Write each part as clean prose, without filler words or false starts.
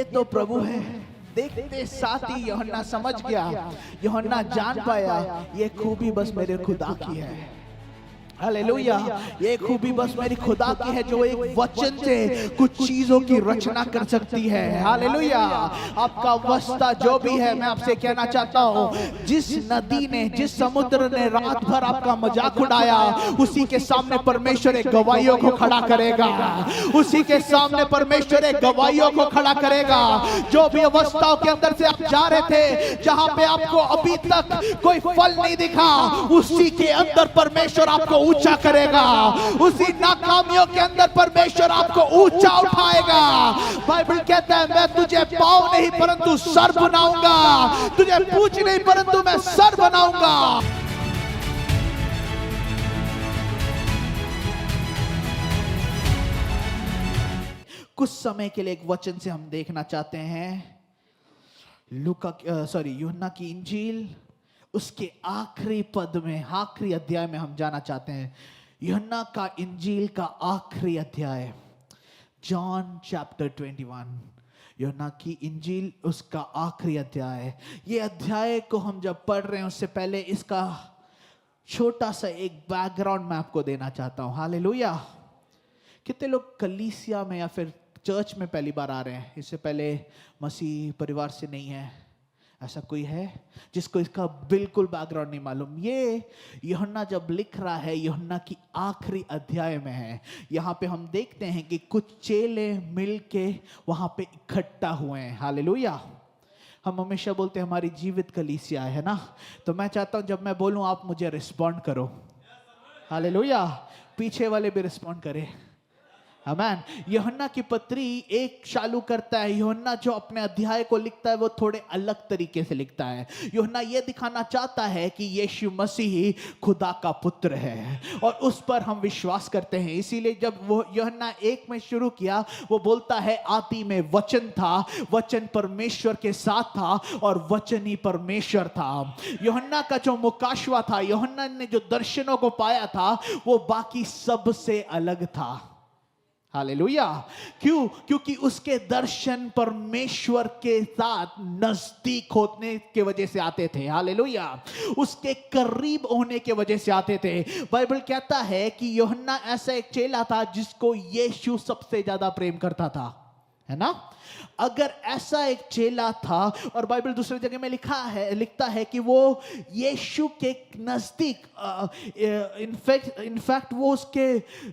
तो प्रभु है। देखते साथ ही यूहन्ना समझ गया, यूहन्ना जान पाया ये खूबी बस मेरे खुदा की है। हालेलुया, ये खूबी बस मेरी खुदा की है जो एक वचन से कुछ चीजों की रचना कर सकती है। हालेलुया, आपका अवस्था जो भी है, मैं आपसे कहना चाहता हूँ, जिस नदी ने, जिस समुद्र ने रात भर आपका मजाक उड़ाया, उसी के सामने परमेश्वर एक गवाहियों को खड़ा करेगा। उसी के सामने परमेश्वर एक गवाहियों को खड़ा करेगा। जो भी अवस्थाओं के अंदर से आप जा रहे थे, जहां पे आपको अभी तक कोई फल नहीं दिखा, उसी के अंदर परमेश्वर आपको ऊंचा करेगा। उसी नाकामियों के अंदर परमेश्वर आपको ऊंचा उठाएगा। बाइबल कहता है, मैं तुझे पाँव नहीं परंतु सर बनाऊंगा, तुझे पूंछ नहीं परंतु मैं सर बनाऊंगा। कुछ समय के लिए एक वचन से हम देखना चाहते हैं यूहन्ना की इंजील, उसके आखिरी पद में, आखिरी अध्याय में हम जाना चाहते हैं। यूहन्ना का इंजील का आखिरी अध्याय, जॉन चैप्टर 21, यूहन्ना की इंजील उसका आखिरी अध्याय। ये अध्याय को हम जब पढ़ रहे हैं, उससे पहले इसका छोटा सा एक बैकग्राउंड मैं आपको देना चाहता हूं। हालेलुया। कितने लोग कलीसिया में या फिर चर्च में पहली बार आ रहे हैं, इससे पहले मसीह परिवार से नहीं है? ऐसा कोई है जिसको इसका बिल्कुल बैकग्राउंड नहीं मालूम? ये यूहन्ना जब लिख रहा है, यूहन्ना की आखिरी अध्याय में है। यहाँ पे हम देखते हैं कि कुछ चेले मिलके वहां पे इकट्ठा हुए हैं। हालेलुया। हम हमेशा बोलते हैं हमारी जीवित कलीसिया है ना, तो मैं चाहता हूं जब मैं बोलूं आप मुझे रिस्पॉन्ड करो। हालेलुया। पीछे वाले भी रिस्पॉन्ड करें। आमेन। यूहन्ना की पत्री एक चालू करता है। यूहन्ना जो अपने अध्याय को लिखता है वो थोड़े अलग तरीके से लिखता है। यूहन्ना ये दिखाना चाहता है कि यीशु मसीह खुदा का पुत्र है और उस पर हम विश्वास करते हैं। इसीलिए जब वो यूहन्ना 1 में शुरू किया, वो बोलता है आदि में वचन था, वचन परमेश्वर के साथ था और वचन ही परमेश्वर था। यूहन्ना का जो मुकाशवा था, यूहन्ना ने जो दर्शनों को पाया था, वो बाकी सबसे अलग था। हालेलुया। क्यों? क्योंकि उसके दर्शन परमेश्वर के साथ नजदीक होने के वजह से आते थे। हालेलुया। उसके करीब होने के वजह से आते थे। बाइबल कहता है कि यूहन्ना ऐसा एक चेला था जिसको यीशु सबसे ज्यादा प्रेम करता था, है ना? अगर ऐसा एक चेला था, और बाइबल दूसरी जगह में लिखता है कि वो यीशु के नजदीक, इनफैक्ट वो उसके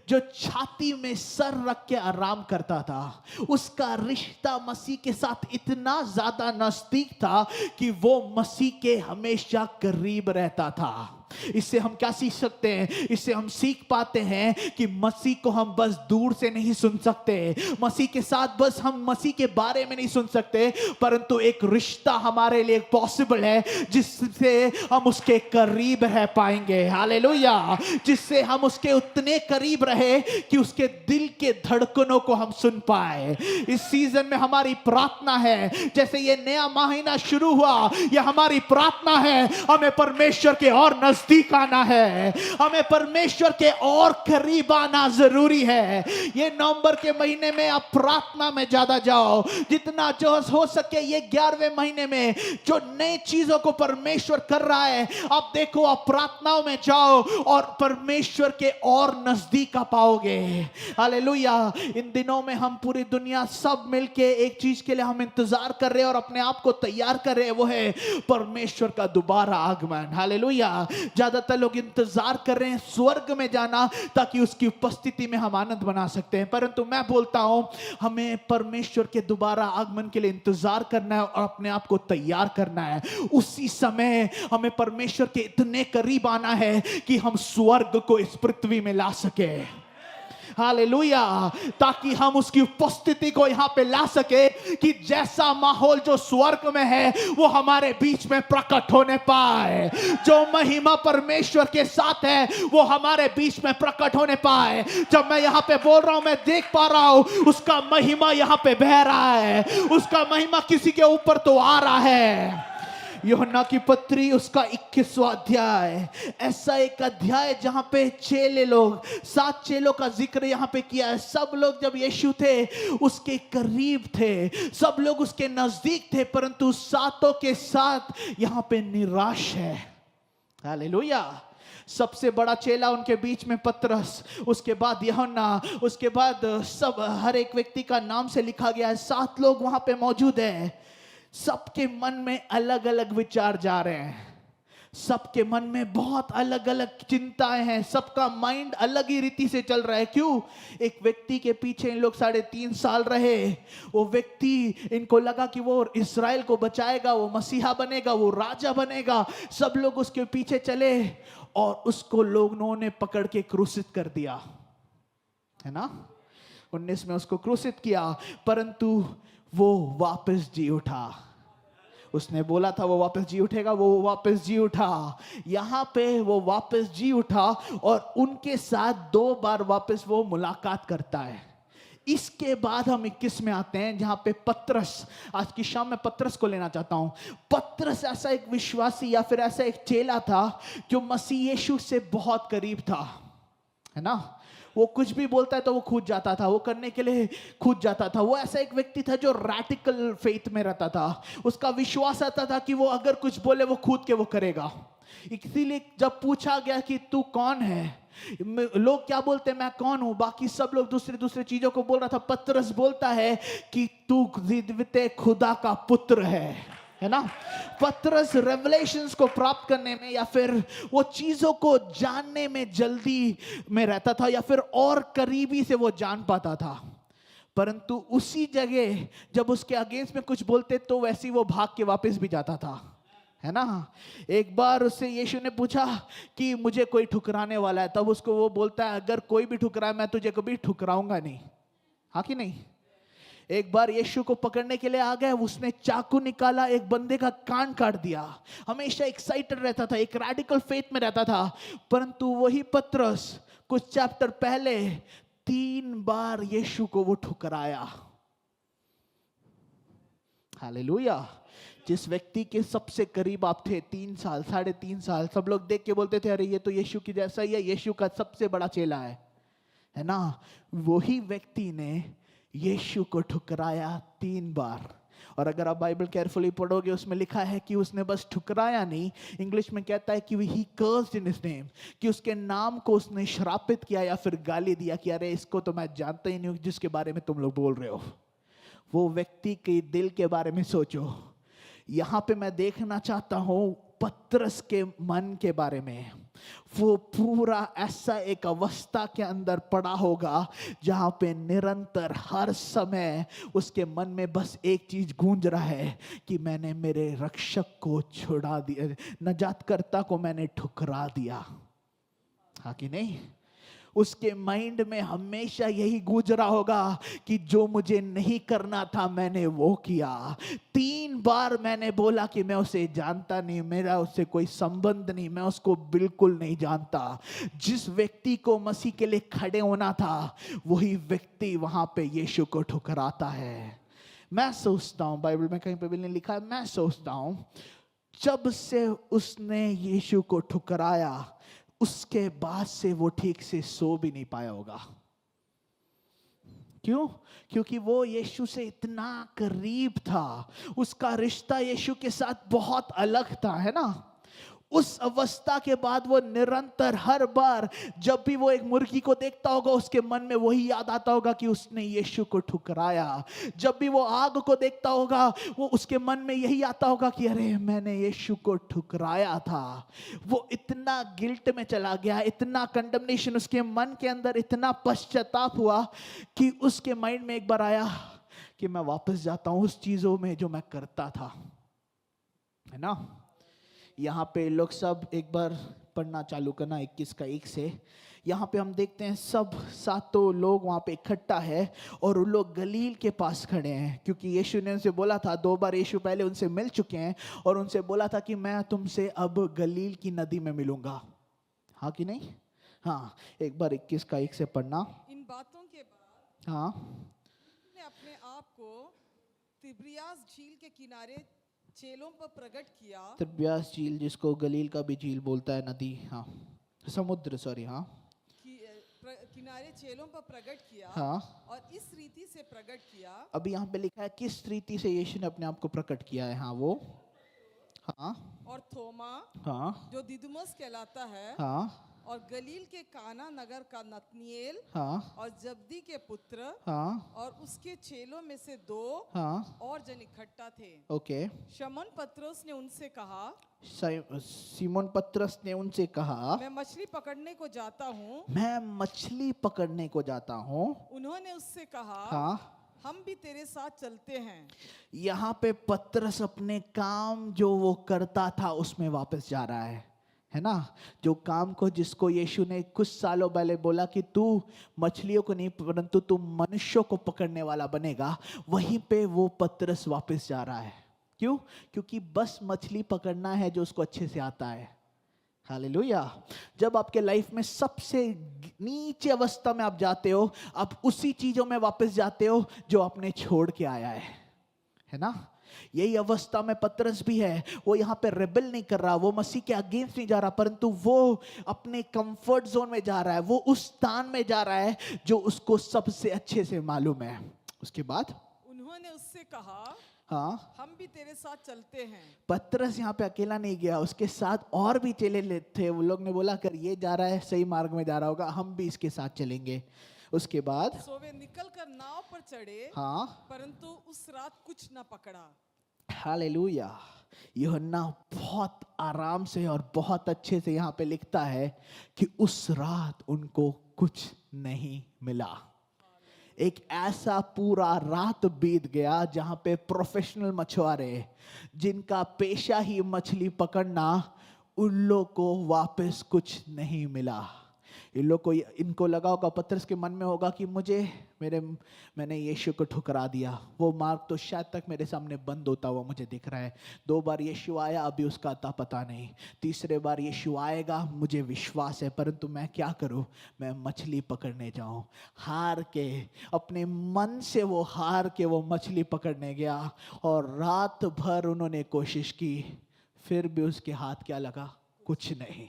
जो छाती में सर रख के आराम करता था। उसका रिश्ता मसीह के साथ इतना ज्यादा नजदीक था कि वो मसीह के हमेशा करीब रहता था। इससे हम क्या सीख सकते हैं? इससे हम सीख पाते हैं कि मसीह को हम बस दूर से नहीं सुन सकते, मसीह के साथ बस हम मसीह के बारे में नहीं सुन सकते, परंतु एक रिश्ता हमारे लिए पॉसिबल है जिससे हम उसके करीब रह पाएंगे। हालेलुया। जिससे हम उसके उतने करीब रहे कि उसके दिल के धड़कनों को हम सुन पाए। इस सीजन में हमारी प्रार्थना है, जैसे ये नया महीना शुरू हुआ, यह हमारी प्रार्थना है, हमें परमेश्वर के और नजदीक आना है, हमें परमेश्वर के और करीब आना जरूरी है। ये नवंबर के महीने में आप प्रार्थना में ज्यादा जाओ, जितना जो हो सके। ये 11वें महीने में जो नई चीजों को परमेश्वर कर रहा है, आप देखो, आप प्रार्थनाओं में जाओ और परमेश्वर के और नजदीक आ पाओगे। हालेलुया। इन दिनों में हम पूरी दुनिया सब मिलके एक चीज के लिए हम इंतजार कर रहे हैं और अपने आप को तैयार कर रहे हैं, वो है परमेश्वर का दोबारा आगमन। हालेलुया। ज्यादातर लोग इंतजार कर रहे हैं स्वर्ग में जाना, ताकि उसकी उपस्थिति में हम आनंद बना सकते हैं। परंतु मैं बोलता हूं, हमें परमेश्वर के दोबारा आगमन के लिए इंतजार करना है और अपने आप को तैयार करना है। उसी समय हमें परमेश्वर के इतने करीब आना है कि हम स्वर्ग को इस पृथ्वी में ला सके। हालेलुया। ताकि हम उसकी उपस्थिति को यहां पे ला सके कि जैसा माहौल जो स्वर्ग में है वो हमारे बीच में प्रकट होने पाए। जो महिमा परमेश्वर के साथ है वो हमारे बीच में प्रकट होने पाए। जब मैं यहां पे बोल रहा हूं, मैं देख पा रहा हूं उसका महिमा यहां पे बह रहा है, उसका महिमा किसी के ऊपर तो आ रहा है। यूहन्ना की पत्री उसका 21वां अध्याय, ऐसा एक अध्याय जहां पे चेले लोग, 7 चेलों का जिक्र यहां पे किया है। सब लोग जब यीशु थे उसके करीब थे, सब लोग उसके नजदीक थे, परंतु सातों के साथ यहां पे निराश है। हालेलुया। सबसे बड़ा चेला उनके बीच में पतरस, उसके बाद यूहन्ना, उसके बाद सब, हर एक व्यक्ति का नाम से लिखा गया है। 7 लोग वहां पे मौजूद हैं। सबके मन में अलग अलग विचार जा रहे हैं, सबके मन में बहुत अलग अलग चिंताएं हैं, सबका माइंड अलग ही रीति से चल रहा है। क्यों? एक व्यक्ति के पीछे इन लोग 3.5 साल रहे। वो व्यक्ति, इनको लगा कि वो इस्राएल को बचाएगा, वो मसीहा बनेगा, वो राजा बनेगा। सब लोग उसके पीछे चले और उसको लोगों ने पकड़ के क्रूसित कर दिया, है ना। 19 में उसको क्रूसित किया, परंतु वो वापस जी उठा। उसने बोला था वो वापस जी उठेगा, वो वापस जी उठा। यहां पे वो वापस जी उठा और उनके साथ 2 बार वापस वो मुलाकात करता है। इसके बाद हम 21 में आते हैं, जहां पे पतरस, आज की शाम में पतरस को लेना चाहता हूं। पतरस ऐसा एक विश्वासी या फिर ऐसा एक चेला था जो मसीह यीशु से बहुत करीब था, है ना। वो कुछ भी बोलता है तो वो कूद जाता था, वो करने के लिए कूद जाता था। वो ऐसा एक व्यक्ति था जो रैडिकल फेथ में रहता था। उसका विश्वास आता था कि वो अगर कुछ बोले वो कूद के वो करेगा। इसीलिए जब पूछा गया कि तू कौन है, लोग क्या बोलते हैं, मैं कौन हूं, बाकी सब लोग दूसरे दूसरे चीजों को बोल रहा था। पतरस बोलता है कि तू जीवित खुदा का पुत्र है ना। पतरस रेवलेशंस को प्राप्त करने में या फिर वो चीजों को जानने में जल्दी में रहता था, या फिर और करीबी से वो जान पाता था। परंतु उसी जगह जब उसके अगेंस्ट में कुछ बोलते तो वैसे वो भाग के वापस भी जाता था, है ना। एक बार उससे यीशु ने पूछा कि मुझे कोई ठुकराने वाला है, तब उसको वो बोलता है अगर कोई भी ठुकराए मैं तुझे कभी ठुकराऊंगा नहीं। हाँ कि नहीं। एक बार यीशु को पकड़ने के लिए आ गए, उसने चाकू निकाला, एक बंदे का कान काट दिया। हमेशा एक्साइटेड रहता था, एक रैडिकल फेथ में रहता था। परंतु वही पतरस कुछ चैप्टर पहले 3 बार यीशु को वो ठुकराया। हालेलुया। जिस व्यक्ति के सबसे करीब आप थे 3 साल, 3.5 साल, सब लोग देख के बोलते थे अरे ये तो यीशु की जैसा ही है, यीशु का सबसे बड़ा चेला है ना। वही व्यक्ति ने यीशु को ठुकराया 3 बार। और अगर आप बाइबल केयरफुली पढ़ोगे उसमें लिखा है कि उसने बस ठुकराया नहीं, इंग्लिश में कहता है कि ही कर्स्ड इन हिज नेम, कि उसके नाम को उसने श्रापित किया या फिर गाली दिया कि अरे इसको तो मैं जानता ही नहीं हूं जिसके बारे में तुम लोग बोल रहे हो। वो व्यक्ति के दिल के बारे में सोचो। यहां पे मैं देखना चाहता हूं पतरस के मन के बारे में। वो पूरा ऐसा एक अवस्था के अंदर पड़ा होगा जहां पे निरंतर हर समय उसके मन में बस एक चीज गूंज रहा है कि मैंने मेरे रक्षक को छुड़ा दिया, नजातकर्ता को मैंने ठुकरा दिया। हाँ कि नहीं। उसके माइंड में हमेशा यही गूंज रहा होगा कि जो मुझे नहीं करना था मैंने वो किया। 3 बार मैंने बोला कि मैं उसे जानता नहीं, मेरा उससे कोई संबंध नहीं, मैं उसको बिल्कुल नहीं जानता। जिस व्यक्ति को मसीह के लिए खड़े होना था वही व्यक्ति वहां पे यीशु को ठुकराता है। मैं सोचता हूं, बाइबल में कहीं पे भी नहीं लिखा है, मैं सोचता हूं जब से उसने यीशु को ठुकराया उसके बाद से वो ठीक से सो भी नहीं पाया होगा। क्यों? क्योंकि वो यीशु से इतना करीब था, उसका रिश्ता यीशु के साथ बहुत अलग था, है ना। उस अवस्था के बाद वो निरंतर हर बार जब भी वो एक मुर्गी को देखता होगा उसके मन में वही याद आता होगा कि उसने यीशु को ठुकराया। जब भी वो आग को देखता होगा वो उसके मन में यही आता होगा कि अरे मैंने यीशु को ठुकराया था। वो इतना गिल्ट में चला गया, इतना कंडमनेशन उसके मन के अंदर, इतना पश्चाताप हुआ कि उसके माइंड में एक बार आया कि मैं वापस जाता हूं उस चीजों में जो मैं करता था, है ना। यहाँ पे लोग सब एक बार पढ़ना चालू करना 21 का 1 से। यहाँ पे हम देखते हैं सब 7 लोग वहाँ पे इकट्ठा है और उन लोग गलील के पास खड़े हैं, क्योंकि यीशु ने उनसे बोला था, 2 बार यीशु पहले उनसे मिल चुके हैं और उनसे बोला था कि मैं तुमसे अब गलील की नदी में मिलूंगा। हाँ कि नहीं। हाँ, एक बार 21 का 1 से पढ़ना। इन बातों के बाद हाँ, ने अपने आप को तिब्रियास झील के किनारे चेलों पर प्रकट किया तिब्रियास झील, जिसको गलील का भी झील बोलता है, नदी, हाँ, समुद्र, सॉरी, हाँ, कि किनारे चेलों पर प्रकट किया हाँ। और इस रीति से प्रकट किया। अभी यहाँ पे लिखा है किस रीति से यीशु ने अपने आप को प्रकट किया है, हाँ वो, हाँ, और थोमा हाँ, जो दिदुमस कहलाता है हाँ, और गलील के काना नगर का नतनिएल हाँ, और जब्दी के पुत्र हाँ, और उसके चेलों में से 2 हाँ, और जन इकट्ठा थे। ओके। शमौन पत्रोस ने उनसे कहा, सीमोन पतरस ने उनसे कहा, मैं मछली पकड़ने को जाता हूँ। मैं मछली पकड़ने को जाता हूँ। उन्होंने उससे कहा, हाँ, हम भी तेरे साथ चलते हैं। यहाँ पे पतरस अपने काम जो वो करता था उसमें वापस जा रहा है ना, जो काम को जिसको यीशु ने कुछ सालों पहले बोला कि तू मछलियों को नहीं परंतु तू मनुष्यों को पकड़ने वाला बनेगा, वहीं पे वो पतरस वापस जा रहा है। क्यों? क्योंकि बस मछली पकड़ना है जो उसको अच्छे से आता है। हालेलुया। जब आपके लाइफ में सबसे नीचे अवस्था में आप जाते हो, आप उसी चीजों में वापस जाते हो जो आपने छोड़ के आया है ना। यही अवस्था में पतरस भी है। वो यहाँ पे रेबल नहीं कर रहा, वो मसीह के अगेंस्ट नहीं जा रहा, परंतु वो अपने कंफर्ट जोन में जा रहा है। वो उस स्थान में जा रहा है जो उसको सबसे अच्छे से मालूम है। उसके बाद उन्होंने उससे कहा, हाँ, हम भी तेरे साथ चलते हैं। पतरस यहाँ पे अकेला नहीं गया, उसके साथ और भी चेले थे। वो लोग ने बोला अगर ये जा रहा है सही मार्ग में जा रहा होगा, हम भी इसके साथ चलेंगे। उसके बाद सो वे निकल कर नाव पर चढ़े, हाँ, परंतु उस रात कुछ न पकड़ा। हालेलुया। यूहन्ना बहुत आराम से और बहुत अच्छे से यहाँ पे लिखता है कि उस रात उनको कुछ नहीं मिला। एक ऐसा पूरा रात बीत गया जहां पे प्रोफेशनल मछुआरे जिनका पेशा ही मछली पकड़ना, उन लोग को वापस कुछ नहीं मिला। इन लोग को, इनको लगा होगा, पतरस के मन में होगा कि मैंने यीशु को ठुकरा दिया। वो मार्ग तो शायद तक मेरे सामने बंद होता हुआ मुझे दिख रहा है। 2 बार यीशु आया, अभी उसका अता पता नहीं। तीसरे बार यीशु आएगा, मुझे विश्वास है, परंतु मैं क्या करूं? मैं मछली पकड़ने जाऊं। हार के, अपने मन से वो हार के वो मछली पकड़ने गया और रात भर उन्होंने कोशिश की, फिर भी उसके हाथ क्या लगा? कुछ नहीं।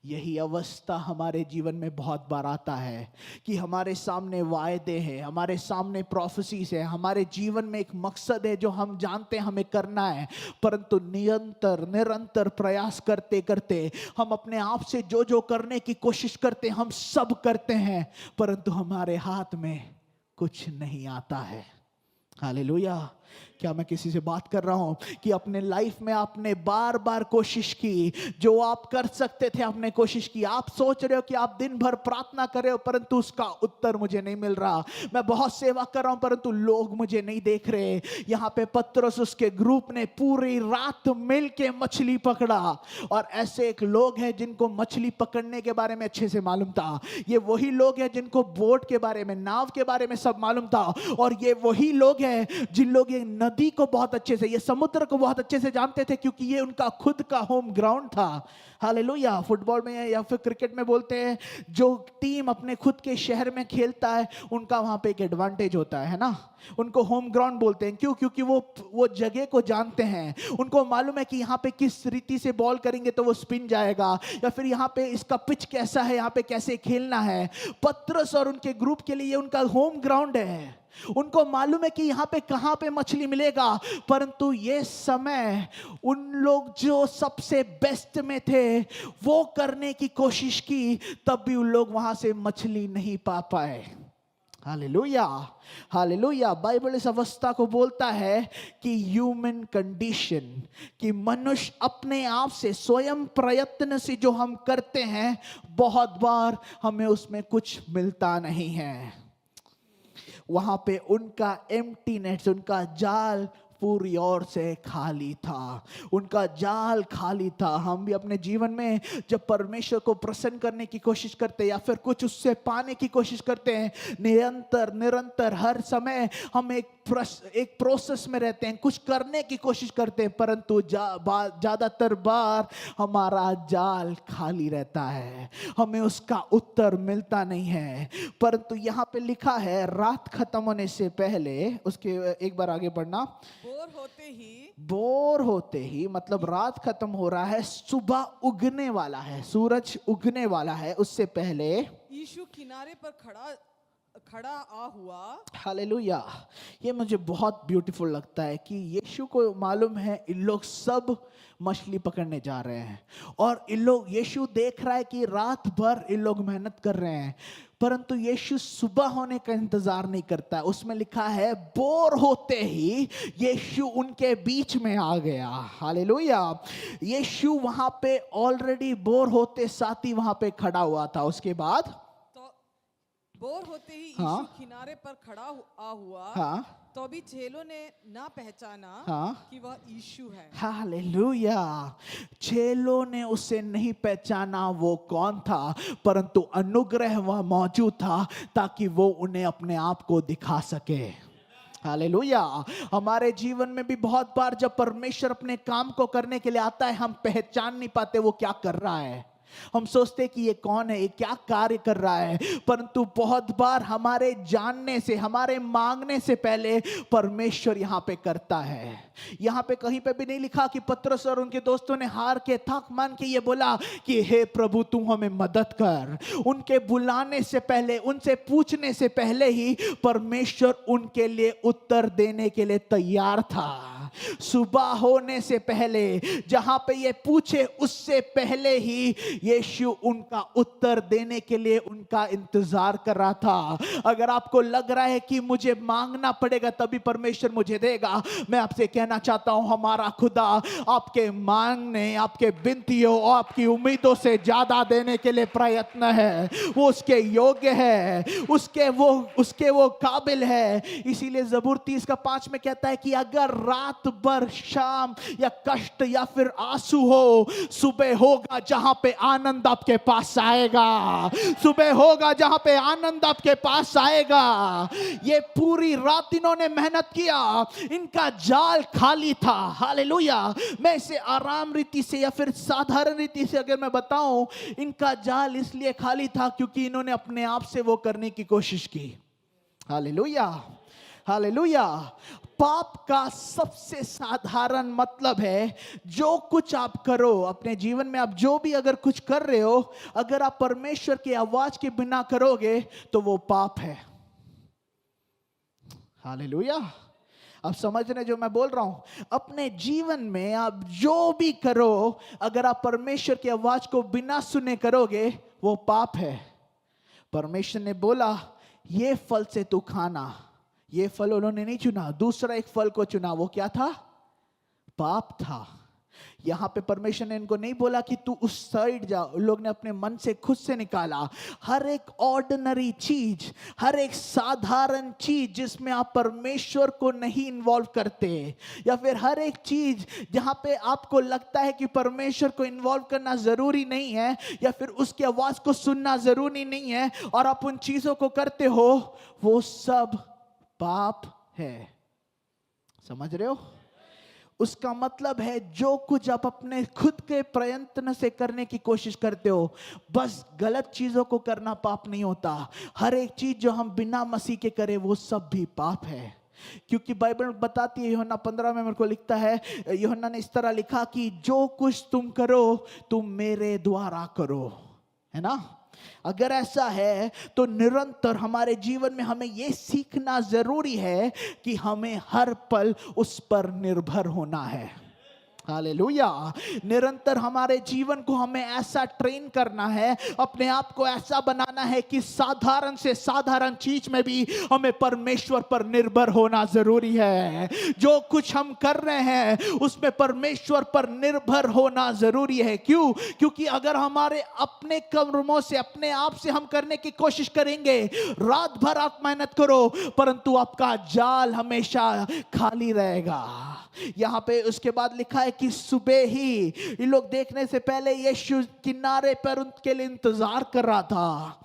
यही अवस्था हमारे जीवन में बहुत बार आता है कि हमारे सामने वायदे हैं, हमारे सामने प्रोफेसीज है, हमारे जीवन में एक मकसद है जो हम जानते हैं हमें करना है, परंतु निरंतर प्रयास करते करते हम अपने आप से जो जो करने की कोशिश करते हैं, हम सब करते हैं, परंतु हमारे हाथ में कुछ नहीं आता है। हालेलुया। क्या मैं किसी से बात कर रहा हूं कि अपने लाइफ में आपने बार बार कोशिश की, जो आप कर सकते थे आपने कोशिश की। आप सोच रहे हो कि आप दिन भर प्रार्थना कर रहे हो, परंतु उसका उत्तर मुझे नहीं मिल रहा। मैं बहुत सेवा कर रहा हूं, परंतु लोग मुझे नहीं देख रहे। यहाँ पे पतरस उसके ग्रुप ने पूरी रात मिल के मछली पकड़ा, और ऐसे एक लोग हैं जिनको मछली पकड़ने के बारे में अच्छे से मालूम था। ये वही लोग हैं जिनको बोट के बारे में, नाव के बारे में सब मालूम था, और ये वही लोग हैं जिन लोग ये नदी को बहुत अच्छे से, ये समुद्र को बहुत अच्छे से जानते थे, क्योंकि ये उनका खुद का होम ग्राउंड था। हालेलुया। फुटबॉल में या फिर क्रिकेट में बोलते हैं, जो टीम अपने खुद के शहर में खेलता है उनका वहां पे एक एडवांटेज होता है ना। उनको होम ग्राउंड बोलते हैं। क्यों? क्योंकि वो जगह को जानते हैं। उनको मालूम है कि यहाँ पे किस रीति से बॉल करेंगे तो वो स्पिन जाएगा, या फिर यहाँ पे इसका पिच कैसा है, यहाँ पे कैसे खेलना है। पतरस और उनके ग्रुप के लिए उनका होम ग्राउंड है। उनको मालूम है कि यहाँ पे कहाँ पे मछली मिलेगा, परंतु ये समय उन लोग जो सबसे बेस्ट में थे वो करने की कोशिश की, तब भी उन लोग वहां से मछली नहीं पा पाए। Hallelujah, hallelujah. बाइबल इस अवस्था को बोलता है कि ह्यूमन कंडीशन, कि मनुष्य अपने आप से स्वयं प्रयत्न से जो हम करते हैं, बहुत बार हमें उसमें कुछ मिलता नहीं है। वहां पे उनका एम्प्टीनेस, उनका जाल पूरी ओर से खाली था। उनका जाल खाली था। हम भी अपने जीवन में जब परमेश्वर को प्रसन्न करने की कोशिश करते हैं या फिर कुछ उससे पाने की कोशिश करते हैं, निरंतर हर समय हम एक एक प्रोसेस में रहते हैं, कुछ करने की कोशिश करते हैं, परंतु ज्यादातर बार हमारा जाल खाली रहता है, हमें उसका उत्तर मिलता नहीं है। परंतु यहाँ पे लिखा है रात खत्म होने से पहले, उसके एक बार आगे बढ़ना, बोर होते ही मतलब रात खत्म हो रहा है, सुबह उगने वाला है, सूरज उगने वाला है, उससे पहले यीशु किनारे पर खड़ा आ हुआ। हालेलुया। ये मुझे बहुत ब्यूटीफुल लगता है कि यीशु को मालूम है इन लोग सब मछली पकड़ने जा रहे हैं, और इन लोग, यीशु देख रहा है कि रात भर इन लोग मेहनत कर रहे हैं, परंतु यीशु सुबह होने का इंतजार नहीं करता। उसमें लिखा है बोर होते ही यीशु उनके बीच में आ गया। हालेलुया। यीशु वहां पे ऑलरेडी बोर होते साथ ही वहां पे खड़ा हुआ था। उसके बाद बोर होते ही यीशु किनारे पर खड़ा आ हुआ। तो अभी चेलों ने ना पहचाना कि वह यीशु है। हालेलुया। चेलों ने उसे नहीं पहचाना वो कौन था, परंतु अनुग्रह वह मौजूद था ताकि वो उन्हें अपने आप को दिखा सके। हालेलुया। हमारे जीवन में भी बहुत बार जब परमेश्वर अपने काम को करने के लिए आता है, हम पहचान नहीं पाते वो क्या कर रहा है। हम सोचते कि ये कौन है, ये क्या कार्य कर रहा है, परंतु बहुत बार हमारे जानने से, हमारे मांगने से पहले परमेश्वर यहाँ पे करता है। यहाँ पे कहीं पे भी नहीं लिखा कि पतरस और उनके दोस्तों ने हार के, थक मान के ये बोला कि हे प्रभु तू हमें मदद कर। उनके बुलाने से पहले, उनसे पूछने से पहले ही परमेश्वर उनके लिए उत्तर देने के लिए तैयार था। सुबह होने से पहले, जहां पे ये पूछे उससे पहले ही यीशु उनका उत्तर देने के लिए उनका इंतजार कर रहा था। अगर आपको लग रहा है कि मुझे मांगना पड़ेगा तभी परमेश्वर मुझे देगा, मैं आपसे कहना चाहता हूं हमारा खुदा आपके मांगने, आपके विनतियों और आपकी उम्मीदों से ज्यादा देने के लिए प्रयत्न है। वो उसके योग्य है, उसके वो काबिल है। इसीलिए ज़बूर 30:5 में कहता है कि अगर रात भर शाम या कष्ट या फिर आंसू हो, सुबह होगा जहां पे आनंद आपके पास आएगा। सुबह होगा जहां पे आनंद आपके पास आएगा। ये पूरी रात इन्होंने मेहनत किया, इनका जाल खाली था। हालेलुया। मैं इसे आराम रीति से या फिर साधारण रीति से अगर मैं बताऊं, इनका जाल इसलिए खाली था क्योंकि इन्होंने अपने आप से वो करने की कोशिश की। हालेलुया। हालेलुया। पाप का सबसे साधारण मतलब है जो कुछ आप करो अपने जीवन में, आप जो भी अगर कुछ कर रहे हो, अगर आप परमेश्वर की आवाज के बिना करोगे तो वो पाप है। हालेलुया। आप समझ रहे जो मैं बोल रहा हूं? अपने जीवन में आप जो भी करो, अगर आप परमेश्वर की आवाज को बिना सुने करोगे वो पाप है। परमेश्वर ने बोला ये फल से तू खाना, ये फल उन्होंने नहीं चुना, दूसरा एक फल को चुना। वो क्या था? पाप था। यहां पे परमेश्वर ने इनको नहीं बोला कि तू उस साइड जा, उन लोग ने अपने मन से खुद से निकाला। हर एक ऑर्डिनरी चीज, हर एक साधारण चीज जिसमें आप परमेश्वर को नहीं इन्वॉल्व करते, या फिर हर एक चीज जहां पे आपको लगता है कि परमेश्वर को इन्वॉल्व करना जरूरी नहीं है या फिर उसकी आवाज को सुनना जरूरी नहीं है और आप उन चीजों को करते हो, वो सब पाप है। समझ रहे हो? उसका मतलब है जो कुछ आप अपने खुद के प्रयत्न से करने की कोशिश करते हो, बस गलत चीजों को करना पाप नहीं होता। हर एक चीज जो हम बिना मसीह के करें वो सब भी पाप है। क्योंकि बाइबल बताती है, यूहन्ना 15 में मेरे को लिखता है, यूहन्ना ने इस तरह लिखा कि जो कुछ तुम करो तुम मेरे द्वारा करो, है ना? अगर ऐसा है तो निरंतर हमारे जीवन में हमें यह सीखना जरूरी है कि हमें हर पल उस पर निर्भर होना है। हालेलुया। निरंतर हमारे जीवन को हमें ऐसा ट्रेन करना है, अपने आप को ऐसा बनाना है कि साधारण से साधारण चीज में भी हमें परमेश्वर पर निर्भर होना जरूरी है। जो कुछ हम कर रहे हैं उसमें परमेश्वर पर निर्भर होना जरूरी है। क्यों? क्योंकि अगर हमारे अपने कर्मों से, अपने आप से हम करने की कोशिश करेंगे, रात भर आप मेहनत करो परंतु आपका जाल हमेशा खाली रहेगा। यहां पे उसके बाद लिखा है कि सुबह ही ये लोग देखने से पहले यीशु किनारे पर उनके लिए इंतजार कर रहा था।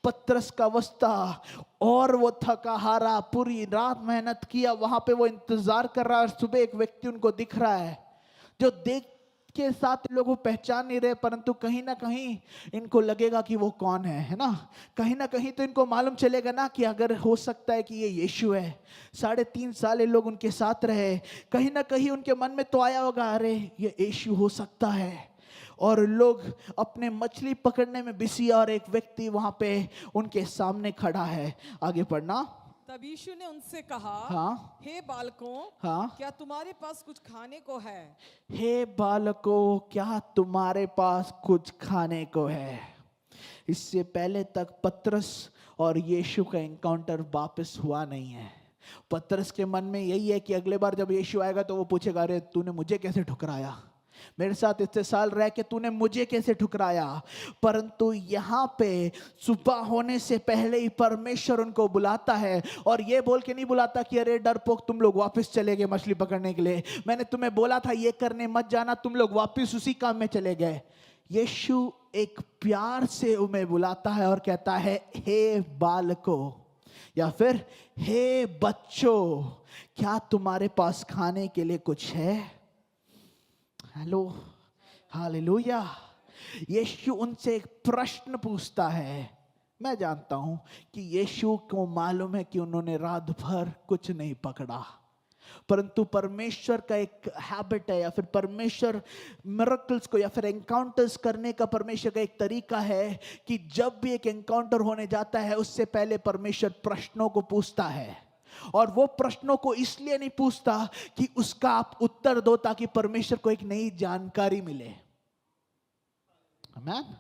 पतरस का अवस्था, और वो थका हारा पूरी रात मेहनत किया, वहां पे वो इंतजार कर रहा है। सुबह एक व्यक्ति उनको दिख रहा है जो देख के साथ लोगों को पहचान नहीं रहे, परंतु कहीं ना कहीं इनको लगेगा कि वो कौन है ना। कहीं ना कहीं तो इनको मालूम चलेगा ना कि अगर हो सकता है कि ये यीशु है। 3.5 साल ये लोग उनके साथ रहे, कहीं ना कहीं उनके मन में तो आया होगा, अरे ये यीशु हो सकता है। और लोग अपने मछली पकड़ने में बिजी, और एक व्यक्ति वहां पे उनके सामने खड़ा है। आगे पढ़ना। तब यीशु ने उनसे कहा, हाँ, हे बालकों, हाँ, क्या तुम्हारे पास कुछ खाने को है? हे बालकों, क्या तुम्हारे पास कुछ खाने को है? इससे पहले तक पतरस और यीशु का एनकाउंटर वापस हुआ नहीं है। पतरस के मन में यही है कि अगले बार जब यीशु आएगा तो वो पूछेगा, अरे तूने मुझे कैसे ठुकराया, मेरे साथ इतने साल रह के तूने मुझे कैसे ठुकराया। परंतु यहाँ पे सुबह होने से पहले ही परमेश्वर उनको बुलाता है, और ये बोल के नहीं बुलाता कि अरे डरपोक तुम लोग वापस चले गए मछली पकड़ने के लिए, मैंने तुम्हें बोला था ये करने मत जाना, तुम लोग वापस उसी काम में चले गए। यीशु एक प्यार से उन्हें बुलाता है और कहता है, हे बालकों, या फिर हे बच्चों, क्या तुम्हारे पास खाने के लिए कुछ है? Hello, hallelujah. यीशु उनसे एक प्रश्न पूछता है। मैं जानता हूं कि यीशु को मालूम है कि उन्होंने रात भर कुछ नहीं पकड़ा, परंतु परमेश्वर का एक हैबिट है, या फिर परमेश्वर मिरेकल्स को या फिर एनकाउंटर्स करने का परमेश्वर का एक तरीका है कि जब भी एक एनकाउंटर होने जाता है उससे पहले परमेश्वर प्रश्नों को पूछता है। और वो प्रश्नों को इसलिए नहीं पूछता कि उसका आप उत्तर दो ताकि परमेश्वर को एक नई जानकारी मिले। आमीन।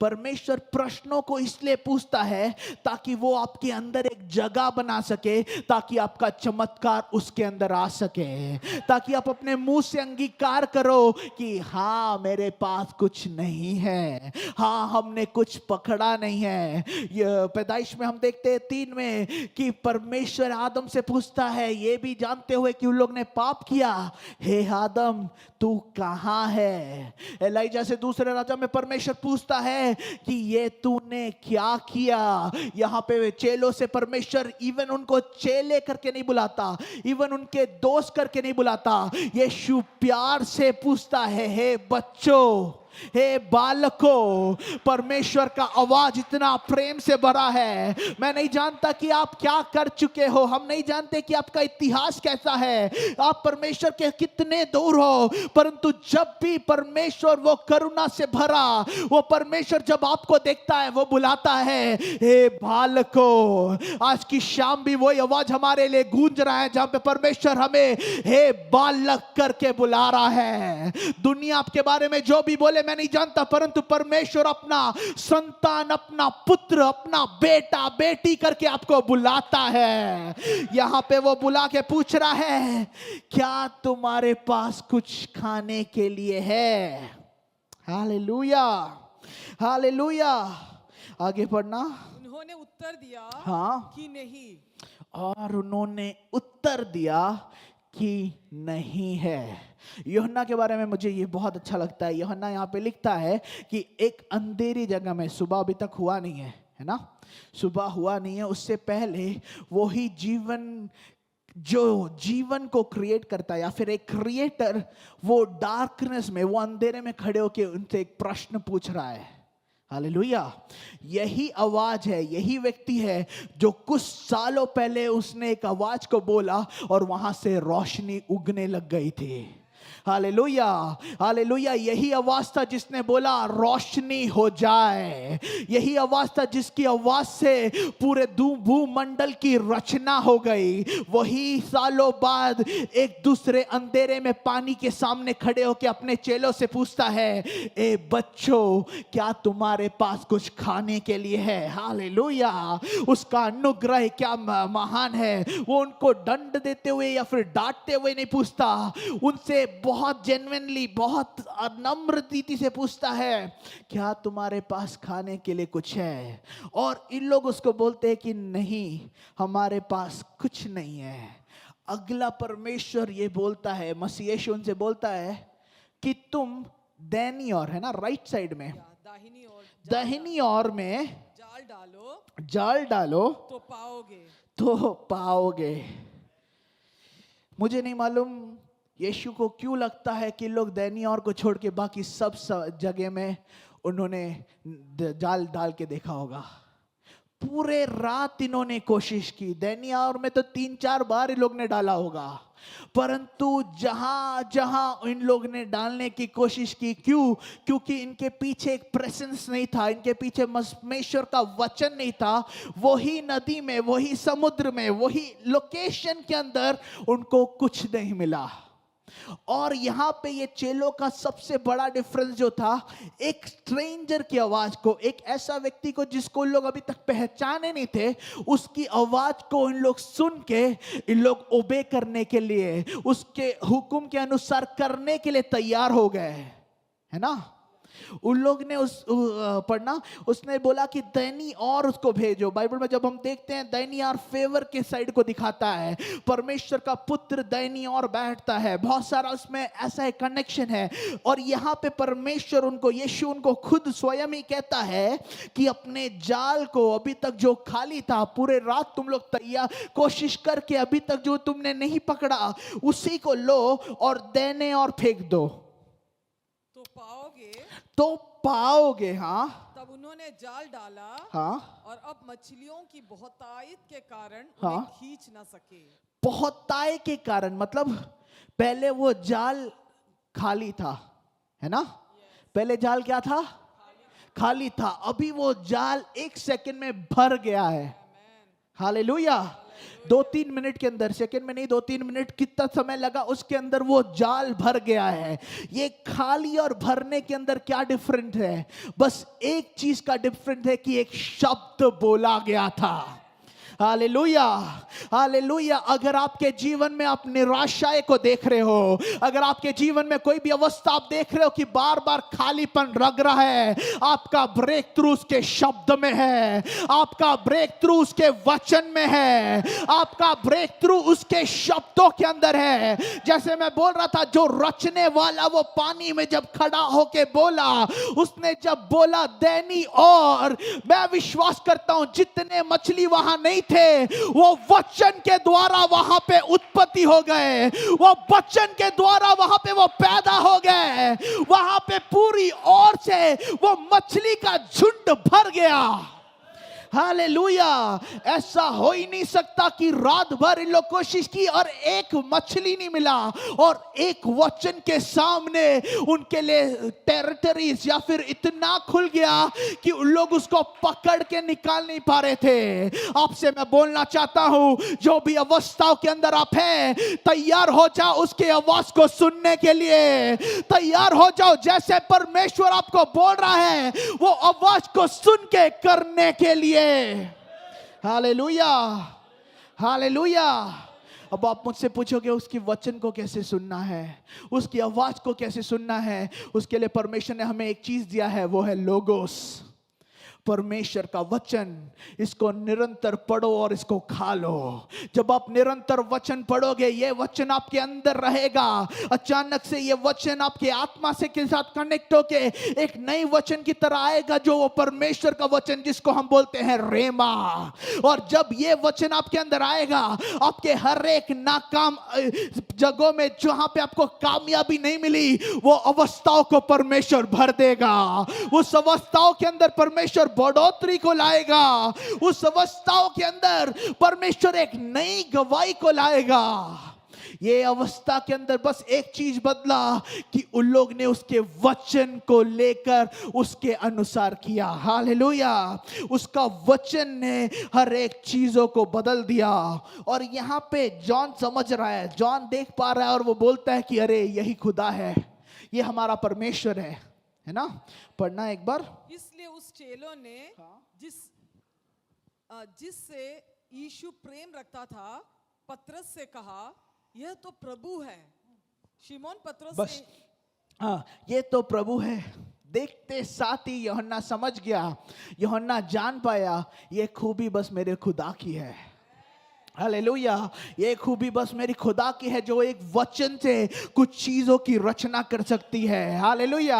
परमेश्वर प्रश्नों को इसलिए पूछता है ताकि वो आपके अंदर एक जगह बना सके, ताकि आपका चमत्कार उसके अंदर आ सके, ताकि आप अपने मुंह से अंगीकार करो कि हाँ मेरे पास कुछ नहीं है, हाँ हमने कुछ पकड़ा नहीं है। ये पैदाइश में हम देखते हैं 3 में कि परमेश्वर आदम से पूछता है, ये भी जानते हुए कि उन लोग ने पाप किया, हे आदम तू कहाँ है। एलाइजा से दूसरे राजा में परमेश्वर पूछता है कि ये तूने क्या किया। यहां पे चेलों से परमेश्वर इवन उनको चेले करके नहीं बुलाता, इवन उनके दोस्त करके नहीं बुलाता। यीशु प्यार से पूछता है, हे बच्चों, हे बालकों। परमेश्वर का आवाज इतना प्रेम से भरा है। मैं नहीं जानता कि आप क्या कर चुके हो, हम नहीं जानते कि आपका इतिहास कैसा है, आप परमेश्वर के कितने दूर हो, परंतु जब भी परमेश्वर वो करुणा से भरा, वो परमेश्वर जब आपको देखता है वो बुलाता है, हे बालकों। आज की शाम भी वही आवाज हमारे लिए गूंज रहा है, जहां पे परमेश्वर हमें हे बालक करके बुला रहा है। दुनिया आपके बारे में जो भी बोले मैं नहीं जानता, परंतु परमेश्वर अपना संतान, अपना पुत्र, अपना बेटा बेटी करके आपको बुलाता है। यहां पे वो बुला के पूछ रहा है, क्या तुम्हारे पास कुछ खाने के लिए है? Hallelujah, hallelujah. आगे पढ़ना। उन्होंने उत्तर दिया, हाँ, कि नहीं। और उन्होंने उत्तर दिया कि नहीं है। यूहन्ना के बारे में मुझे ये बहुत अच्छा लगता है। यूहन्ना यहाँ पे लिखता है कि एक अंधेरी जगह में, सुबह अभी तक हुआ नहीं है ना, सुबह हुआ नहीं है, उससे पहले वही जीवन जो जीवन को क्रिएट करता है, या फिर एक क्रिएटर वो डार्कनेस में, वो अंधेरे में खड़े होकर उनसे एक प्रश्न पूछ रहा है। हालेलुया। यही आवाज है, यही व्यक्ति है जो कुछ सालों पहले उसने एक आवाज को बोला और वहां से रोशनी उगने लग गई थी। Hallelujah, hallelujah. यही आवाज था जिसने बोला रोशनी हो जाए। यही आवाज था जिसकी आवाज से पूरे भूमंडल की रचना हो गई। वही सालों बाद एक दूसरे अंधेरे में पानी के सामने खड़े होकर अपने चेलों से पूछता है, ए बच्चों, क्या तुम्हारे पास कुछ खाने के लिए है? हालेलुया। उसका अनुग्रह क्या महान है। वो उनको दंड देते हुए या फिर डांटते हुए नहीं पूछता, उनसे बहुत जेन्युइनली, बहुत नम्र रीति से पूछता है, क्या तुम्हारे पास खाने के लिए कुछ है? और इन लोग उसको बोलते हैं कि नहीं, हमारे पास कुछ नहीं है। अगला परमेश्वर ये बोलता है, मसीह यीशु उनसे बोलता है, कि तुम दाहिनी ओर, है ना, राइट साइड में, दाहिनी ओर में जाल डालो तो पाओगे। मुझे नहीं मालूम यीशु को क्यों लगता है कि लोग दाहिनी ओर को छोड़ के बाकी सब जगह में उन्होंने जाल डाल के देखा होगा। पूरे रात इन्होंने कोशिश की, दाहिनी ओर में तो 3-4 बार इन लोग ने डाला होगा, परंतु जहां जहां इन लोग ने डालने की कोशिश की, क्योंकि इनके पीछे एक प्रेजेंस नहीं था, इनके पीछे परमेश्वर का वचन नहीं था। वही नदी में, वही समुद्र में, वही लोकेशन के अंदर उनको कुछ नहीं मिला। और यहां पे ये चेलों का सबसे बड़ा डिफरेंस जो था, एक स्ट्रेंजर की आवाज को, एक ऐसा व्यक्ति को जिसको लोग अभी तक पहचाने नहीं थे, उसकी आवाज को इन लोग सुन के इन लोग ओबे करने के लिए, उसके हुक्म के अनुसार करने के लिए तैयार हो गए, है ना। उन लोग ने पढ़ना, उसने बोला कि दाहिनी ओर उसको भेजो। बाइबल में जब हम देखते हैं दाहिनी ओर फेवर के साइड को दिखाता है, परमेश्वर का पुत्र दाहिनी ओर बैठता है, बहुत सारा उसमें ऐसा एक कनेक्शन है। और यहाँ पे परमेश्वर उनको, यीशु उनको खुद स्वयं ही कहता है कि अपने जाल को, अभी तक जो खाली था, पूरे रात तुम लोग तैयार कोशिश करके अभी तक जो तुमने नहीं पकड़ा, उसी को लो और दाहिने ओर फेंक दो तो पाओगे। हाँ, तब उन्होंने जाल डाला, हाँ, और अब मछलियों की बहुतायत के कारण हाँ, उन्हें खींच ना सके। बहुतायत के कारण मतलब पहले वो जाल खाली था, है ना। पहले जाल क्या था? खाली था। अभी वो जाल 1 सेकंड में भर गया है। हालेलुया। 2-3 मिनट के अंदर, सेकंड में नहीं, 2-3 मिनट कितना समय लगा, उसके अंदर वो जाल भर गया है। ये खाली और भरने के अंदर क्या डिफरेंट है? बस एक चीज का डिफरेंट है कि एक शब्द बोला गया था। Hallelujah, hallelujah. अगर आपके जीवन में आप निराशा को देख रहे हो, अगर आपके जीवन में कोई भी अवस्था आप देख रहे हो कि बार बार खालीपन लग रहा है, आपका ब्रेक थ्रू उसके शब्द में है, आपका ब्रेक थ्रू उसके वचन में है, आपका ब्रेक थ्रू उसके शब्दों के अंदर है। जैसे मैं बोल रहा था, जो रचने वाला वो पानी में जब खड़ा होके बोला, उसने जब बोला दाहिनी ओर, मैं विश्वास करता हूं जितने मछली वहां नहीं थे, वो वचन के द्वारा वहां पे उत्पत्ति हो गए, वो वचन के द्वारा वहां पे वो पैदा हो गए, वहां पे पूरी ओर से वो मछली का झुंड भर गया। हालेलुया। ऐसा हो ही नहीं सकता कि रात भर इन लोग कोशिश की और एक मछली नहीं मिला, और एक वचन के सामने उनके लिए टेरिटरीज या फिर इतना खुल गया कि उन लोग उसको पकड़ के निकाल नहीं पा रहे थे। आपसे मैं बोलना चाहता हूं, जो भी अवस्थाओं के अंदर आप हैं, तैयार हो जाओ उसके आवाज को सुनने के लिए। तैयार हो जाओ, जैसे परमेश्वर आपको बोल रहा है वो आवाज को सुन के करने के लिए। Hallelujah, hallelujah. अब आप मुझसे पूछोगे उसकी वचन को कैसे सुनना है, उसकी आवाज को कैसे सुनना है? उसके लिए परमेश्वर ने हमें एक चीज दिया है, वो है लोगोस, परमेश्वर का वचन। इसको निरंतर पढ़ो और इसको खा लो। जब आप निरंतर वचन पढ़ोगे, ये वचन आपके अंदर रहेगा। अचानक से ये वचन आपके आत्मा से के साथ कनेक्ट होके एक नई वचन की तरह आएगा, जो वो परमेश्वर का वचन जिसको हम बोलते हैं रेमा। और जब ये वचन आपके अंदर आएगा, आपके हर एक नाकाम जगहों में जहां पे आपको कामयाबी नहीं मिली, वो अवस्थाओं को परमेश्वर भर देगा। उस अवस्थाओं के अंदर परमेश्वर बढ़ोतरी को लाएगा। उस अवस्थाओं के अंदर परमेश्वर एक नई गवाही को लाएगा। ये अवस्था के अंदर बस एक चीज बदला कि उन लोग ने उसके वचन को लेकर उसके अनुसार किया। हालेलुया। उसका वचन ने हर एक चीजों को बदल दिया। और यहां पे जॉन समझ रहा है, जॉन देख पा रहा है, और वो बोलता है कि अरे यही खुदा है, ये हमारा परमेश्वर है ना। पढ़ना एक बार। इसलिए उस चेलों ने जिससे यीशु प्रेम रखता था, पतरस से कहा, यह तो प्रभु है। शिमोन पतरस बस हाँ, ये तो प्रभु है। देखते साथ ही यूहन्ना समझ गया, यूहन्ना जान पाया, ये खूबी बस मेरे खुदा की है। हालेलुया। ये खूबी बस मेरी खुदा की है जो एक वचन से कुछ चीजों की रचना कर सकती है। हालेलुया।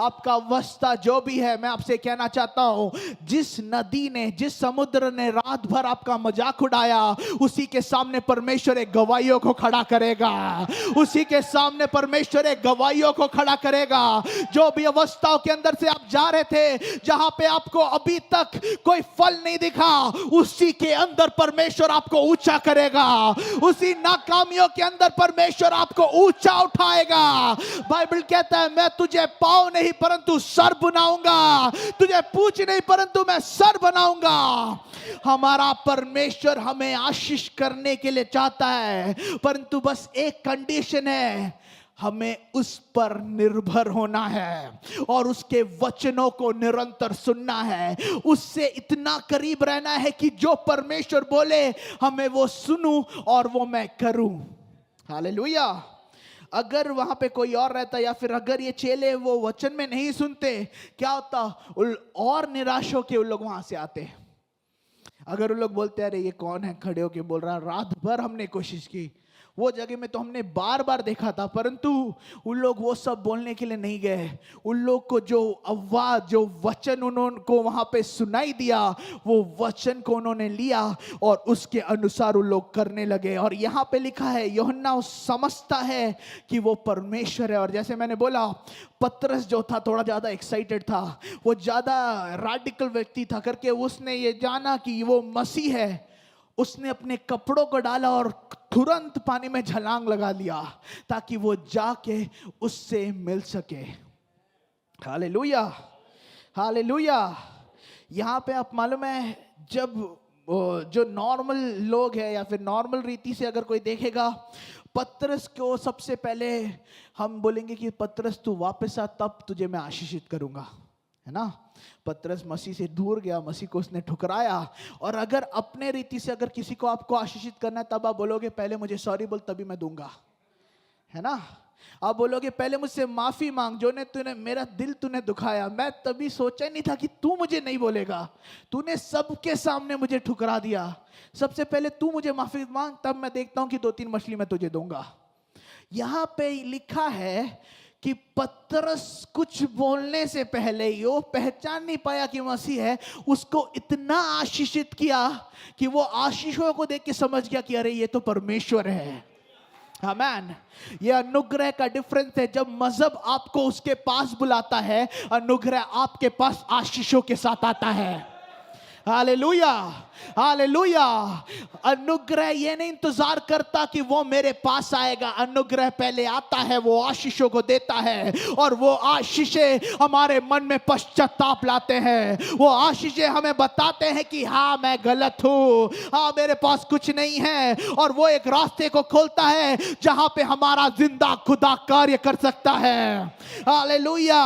आपका वस्ता जो भी है, मैं आपसे कहना चाहता हूं, जिस नदी ने, जिस समुद्र ने रात भर आपका मजाक उड़ाया, उसी के सामने परमेश्वर एक गवाहियों को खड़ा करेगा। उसी के सामने परमेश्वर एक गवाहियों को खड़ा करेगा। जो भी अवस्थाओं के अंदर से आप जा रहे थे, जहां पे आपको अभी तक कोई फल नहीं दिखा, उसी के अंदर परमेश्वर आपको ऊंचा करेगा। उसी नाकामियों के अंदर परमेश्वर आपको ऊंचा उठाएगा। बाइबल कहता है, मैं तुझे पांव नहीं परंतु सर बनाऊंगा, तुझे पूंछ नहीं परंतु मैं सर बनाऊंगा। हमारा परमेश्वर हमें आशीष करने के लिए चाहता है, परंतु बस एक कंडीशन है, हमें उस पर निर्भर होना है और उसके वचनों को निरंतर सुनना है। उससे इतना करीब रहना है कि जो परमेश्वर बोले हमें वो सुनूं और वो मैं करूं। हालेलुया। अगर वहां पे कोई और रहता, या फिर अगर ये चेले वो वचन में नहीं सुनते, क्या होता? और निराश होके उन लोग वहां से आते। अगर उन लोग बोलते अरे ये कौन है खड़े होके बोल रहा, रात भर हमने कोशिश की, वो जगह में तो हमने बार बार देखा था, परंतु उन लोग वो सब बोलने के लिए नहीं गए। उन लोग को जो आवाज, जो वचन उनको वहां पे सुनाई दिया, वो वचन को उन्होंने लिया और उसके अनुसार उन लोग करने लगे। और यहाँ पे लिखा है, यूहन्ना समझता है कि वो परमेश्वर है। और जैसे मैंने बोला, पतरस जो था थोड़ा ज्यादा एक्साइटेड था, वो ज्यादा रैडिकल व्यक्ति था करके उसने ये जाना कि वो मसीह है। उसने अपने कपड़ों को डाला और तुरंत पानी में छलांग लगा दिया ताकि वो जाके उससे मिल सके। Hallelujah, hallelujah. यहाँ पे आप मालूम है, जब जो नॉर्मल लोग हैं या फिर नॉर्मल रीति से अगर कोई देखेगा, पतरस को सबसे पहले हम बोलेंगे कि पतरस तू वापस आ, तब तुझे मैं आशीषित करूंगा, है ना। पतरस मसीह से दूर गया, मसीह को उसने ठुकराया। और अगर अपने रीति से अगर किसी को आपको आशीषित करना है, तब आप बोलोगे पहले मुझे सॉरी बोल, तभी मैं दूंगा, है ना। आप बोलोगे पहले मुझसे माफी मांग, जो ने तूने मेरा दिल तूने दुखाया, मैं तभी सोचा ही नहीं था कि तू मुझे नहीं बोलेगा, तूने सबके सामने मुझे ठुकरा दिया, सबसे पहले तू मुझे माफी मांग, तब मैं देखता हूं कि 2-3 मछली मैं तुझे दूंगा। यहां पे लिखा है कि पतरस कुछ बोलने से पहले ही वो पहचान नहीं पाया कि मसीह है, उसको इतना आशीषित किया कि वो आशीषों को देख के समझ गया कि अरे ये तो परमेश्वर है। आमेन। ये अनुग्रह का डिफरेंस है। जब मजहब आपको उसके पास बुलाता है, अनुग्रह आपके पास आशीषों के साथ आता है। Hallelujah, hallelujah. अनुग्रह ये नहीं इंतजार करता कि वो मेरे पास आएगा, अनुग्रह पहले आता है, वो आशीषों को देता है और वो आशीषें हमारे मन में पश्चाताप लाते हैं। वो आशीषें हमें बताते हैं कि हाँ मैं गलत हूँ, हाँ मेरे पास कुछ नहीं है, और वो एक रास्ते को खोलता है जहां पे हमारा जिंदा खुदा कार्य कर सकता है। Hallelujah,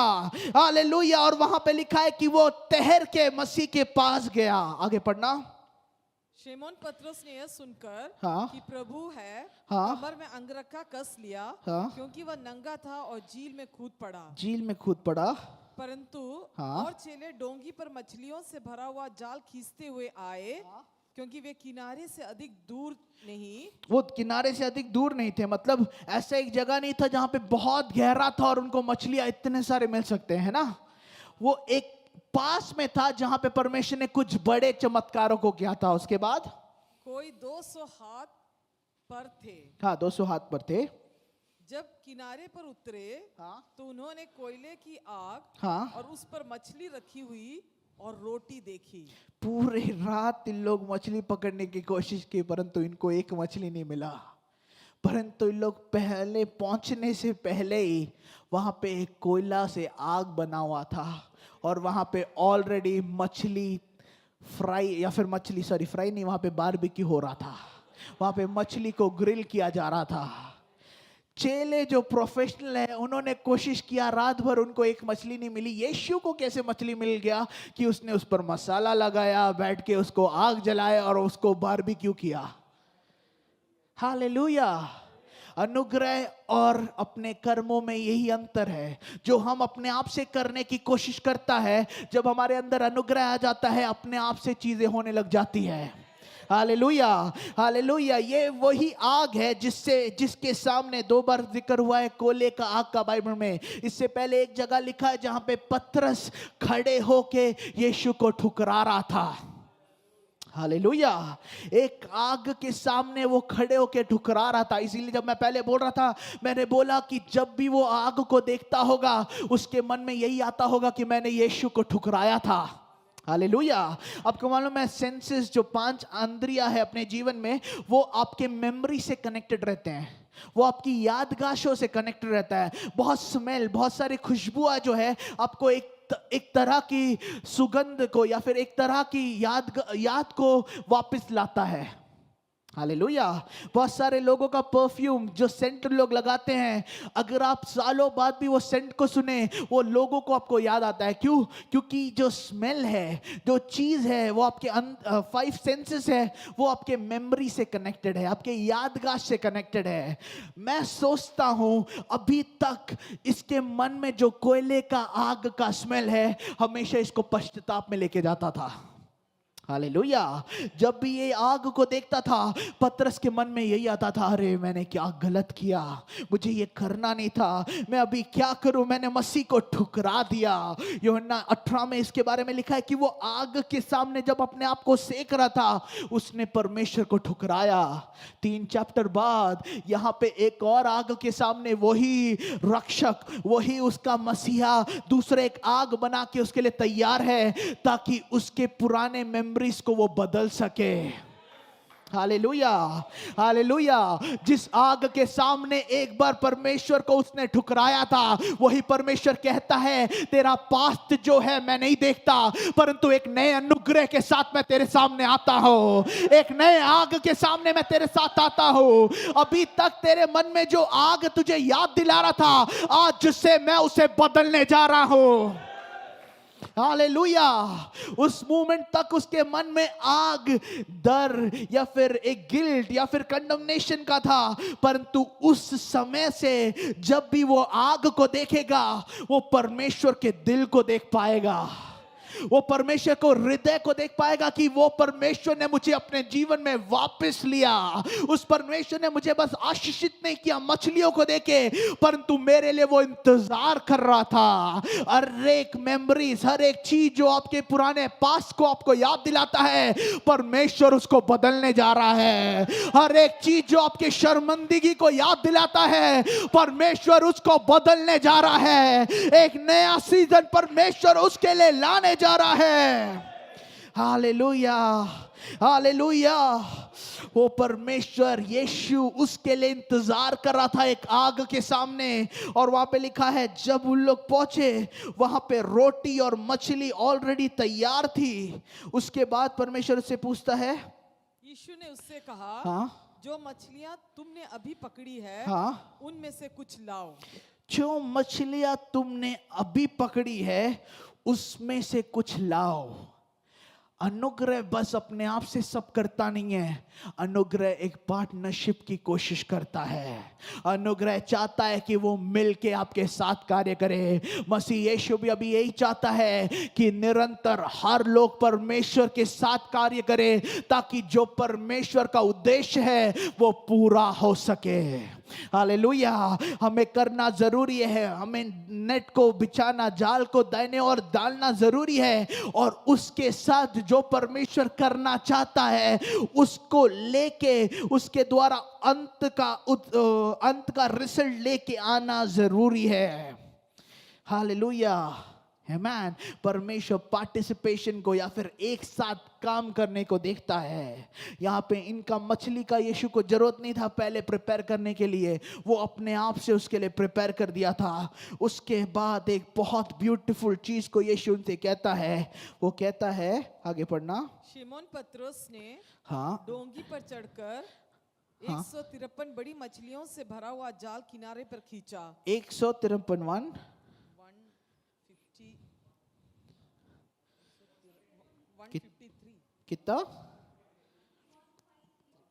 hallelujah. और वहां पे लिखा है कि वो ठहर के मसीह के पास गया। आगे पढ़ना। शिमोन पतरस ने यह सुनकर कि प्रभु है, कमर में अंगरखा कस लिया, क्योंकि वह नंगा था, और झील में कूद पड़ा। झील में कूद पड़ा। परंतु और चेले डोंगी पर मछलियों से भरा हुआ जाल खींचते हुए आए, क्योंकि वे किनारे से अधिक दूर नहीं, वो किनारे से अधिक दूर नहीं थे। मतलब ऐसा एक जगह नहीं था जहां पे बहुत गहरा था और उनको मछलियां इतने सारे मिल सकते हैं ना। वो एक पास में था जहां पे परमेश्वर ने कुछ बड़े चमत्कारों को किया था। उसके बाद कोई 200 हाथ पर थे। हाँ, 200 हाथ पर थे। जब किनारे पर उतरे तो उन्होंने कोयले की आग और उस पर मछली रखी हुई और रोटी देखी। पूरे रात इन लोग मछली पकड़ने की कोशिश की, परंतु इनको एक मछली नहीं मिला। परंतु इन लोग पहले पहुंचने से पहले ही वहां पे एक कोयला से आग बना हुआ था और वहां पे ऑलरेडी मछली फ्राई, या फिर मछली सॉरी फ्राई नहीं, वहां पे बारबेक्यू हो रहा था, वहां पे मछली को ग्रिल किया जा रहा था। चेले जो प्रोफेशनल है उन्होंने कोशिश किया, रात भर उनको एक मछली नहीं मिली। यीशु को कैसे मछली मिल गया कि उसने उस पर मसाला लगाया, बैठ के उसको आग जलाया और उसको बारबेक्यू किया। हालेलुया। अनुग्रह और अपने कर्मों में यही अंतर है। जो हम अपने आप से करने की कोशिश करता है, जब हमारे अंदर अनुग्रह आ जाता है, अपने आप से चीजें होने लग जाती है। Hallelujah, hallelujah. ये वही आग है जिसके सामने 2 बार जिक्र हुआ है कोले का आग का बाइबल में। इससे पहले एक जगह लिखा है जहां पे पतरस खड़े होके यीशु को ठुकरा रहा था। हालेलुया, एक आग के सामने वो खड़े होके ठुकरा रहा था। इसीलिए जब मैं पहले बोल रहा था, मैंने बोला कि जब भी वो आग को देखता होगा उसके मन में यही आता होगा कि मैंने यीशु को ठुकराया था। हालेलुया। आपको मालूम है सेंसेस जो 5 इंद्रियां है अपने जीवन में, वो आपके मेमोरी से कनेक्टेड रहते हैं, वो आपकी यादगाशों से कनेक्टेड रहता है। बहुत स्मेल, बहुत सारी खुशबुआ जो है आपको एक तरह की सुगंध को या फिर एक तरह की याद को वापस लाता है। हालेलुया। बहुत सारे लोगों का परफ्यूम जो सेंट लोग लगाते हैं, अगर आप सालों बाद भी वो सेंट को सुने, वो लोगों को आपको याद आता है। क्यों? क्योंकि जो स्मेल है, जो चीज है, वो आपके 5 सेंसेस है, वो आपके मेमोरी से कनेक्टेड है, आपके यादगार से कनेक्टेड है। मैं सोचता हूं अभी तक इसके मन में जो कोयले का आग का स्मेल है, हमेशा इसको पश्चाताप में लेके जाता था। हालेलुया। जब भी ये आग को देखता था, पतरस के मन में यही आता था, अरे मैंने क्या गलत किया, मुझे ये करना नहीं था, मैं अभी क्या करूं, मैंने मसीह को ठुकरा दिया। यूहन्ना 18 में इसके बारे में लिखा है कि वो आग के सामने जब अपने आप को सेक रहा था, उसने परमेश्वर को ठुकराया। 3 चैप्टर बाद यहाँ पे एक और आग के सामने वही रक्षक, वही उसका मसीहा दूसरे एक आग बना के उसके लिए तैयार है, ताकि उसके पुराने मेमोरीज को वो बदल सके। Hallelujah, hallelujah. जिस आग के सामने एक बार परमेश्वर को उसने ठुकराया था, वही परमेश्वर कहता है, तेरा पास्ट जो है मैं नहीं देखता, परंतु एक नए अनुग्रह के साथ मैं तेरे सामने आता हूं, एक नए आग के सामने मैं तेरे साथ आता हूं। अभी तक तेरे मन में जो आग तुझे याद दिला रहा था, आज जिससे मैं उसे बदलने जा रहा हूं। हालेलुया। उस मोमेंट तक उसके मन में आग, डर या फिर एक गिल्ट या फिर कंडमनेशन का था, परंतु उस समय से जब भी वो आग को देखेगा, वो परमेश्वर के दिल को देख पाएगा, वो परमेश्वर को, हृदय को देख पाएगा कि वो परमेश्वर ने मुझे अपने जीवन में वापस लिया। उस परमेश्वर ने मुझे बस आशीषित नहीं किया मछलियों को देके, परंतु मेरे लिए वो इंतजार कर रहा था। हर एक मेमोरीज, हर एक चीज जो आपके पुराने पास्ट को आपको याद दिलाता है, परमेश्वर उसको बदलने जा रहा है। हर एक चीज जो आपके शर्मिंदगी को याद दिलाता है, परमेश्वर उसको बदलने जा रहा है। एक नया सीजन परमेश्वर उसके लिए लाने जा रहा है। Hallelujah, hallelujah. वो परमेश्वर यीशु उसके लिए इंतजार कर रहा था एक आग के सामने। और वहां पे लिखा है, जब उन लोग पहुंचे वहां पे रोटी और मछली ऑलरेडी तैयार थी। उसके बाद परमेश्वर उससे पूछता है, यीशु ने उससे कहा, हाँ, जो मछलियां तुमने अभी पकड़ी है, हाँ, उनमें से कुछ लाओ। जो मछलियां तुमने अभी पकड़ी है उसमें से कुछ लाओ। अनुग्रह बस अपने आप से सब करता नहीं है, अनुग्रह एक पार्टनरशिप की कोशिश करता है। अनुग्रह चाहता है कि वो मिलके आपके साथ कार्य करे। मसीह यीशु भी अभी यही चाहता है कि निरंतर हर लोग परमेश्वर के साथ कार्य करे, ताकि जो परमेश्वर का उद्देश्य है वो पूरा हो सके। हालेलुया। हमें करना जरूरी है, हमें नेट को बिछाना, जाल को दाहिने और डालना जरूरी है, और उसके साथ जो परमेश्वर करना चाहता है उसको लेके, उसके द्वारा अंत का रिजल्ट लेके आना जरूरी है। हालेलुया, आमेन। परमेश्वर पार्टिसिपेशन को या फिर एक साथ काम करने को देखता है। यहाँ पे इनका मछली का यीशु को जरूरत नहीं था पहले प्रिपेयर करने के लिए, वो अपने आप से उसके लिए प्रिपेयर कर दिया था। उसके बाद एक बहुत ब्यूटीफुल चीज को यीशु उनसे कहता है। वो कहता है, आगे पढ़ना। शिमोन पतरस ने हाँ, डोंगी पर चढ़कर 153 बड़ी मछलियों से भरा हुआ जाल किनारे पर खींचा। 153 कितना?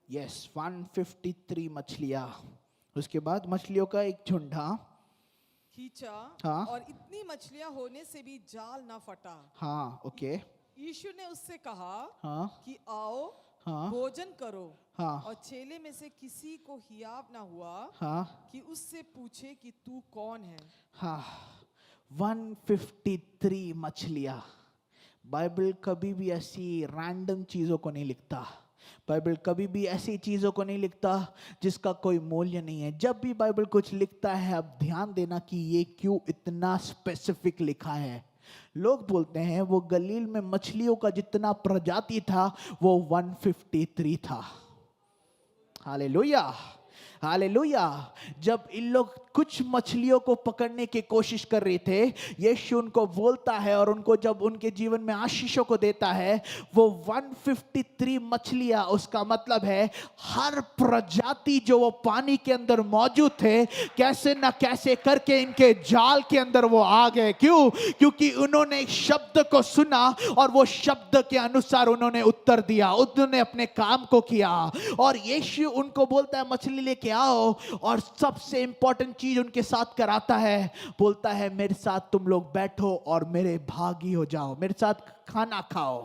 यस, 153 मछलियां। उसके बाद मछलियों का एक झुंड खींचा, हाँ, और इतनी मछलियां होने से भी जाल ना फटा। हाँ, ओके। यीशु ने उससे कहा, हाँ, कि आओ हाँ, भोजन करो। हाँ, और चेले में से किसी को हियाव ना हुआ हाँ, कि उससे पूछे कि तू कौन है। हाँ, 153 मछलियां। बाइबल कभी भी ऐसी रैंडम चीजों को नहीं लिखता। बाइबल कभी भी ऐसी चीजों को नहीं लिखता जिसका कोई मूल्य नहीं है। जब भी बाइबल कुछ लिखता है, अब ध्यान देना कि ये क्यों इतना स्पेसिफिक लिखा है। लोग बोलते हैं वो गलील में मछलियों का जितना प्रजाति था वो 153 था। Hallelujah, hallelujah. जब इन लोग कुछ मछलियों को पकड़ने की कोशिश कर रहे थे, यीशु उनको बोलता है और उनको जब उनके जीवन में आशीषों को देता है, वो 153 मछलियां, उसका मतलब है हर प्रजाति जो वो पानी के अंदर मौजूद थे, कैसे ना कैसे करके इनके जाल के अंदर वो आ गए। क्यों? क्योंकि उन्होंने एक शब्द को सुना और वो शब्द के अनुसार उन्होंने उत्तर दिया, उन्होंने अपने काम को किया। और यीशु उनको बोलता है मछली लेके आओ, और सबसे इंपॉर्टेंट चीज उनके साथ कराता है, बोलता है मेरे साथ तुम लोग बैठो और मेरे भागी हो जाओ, मेरे साथ खाना खाओ,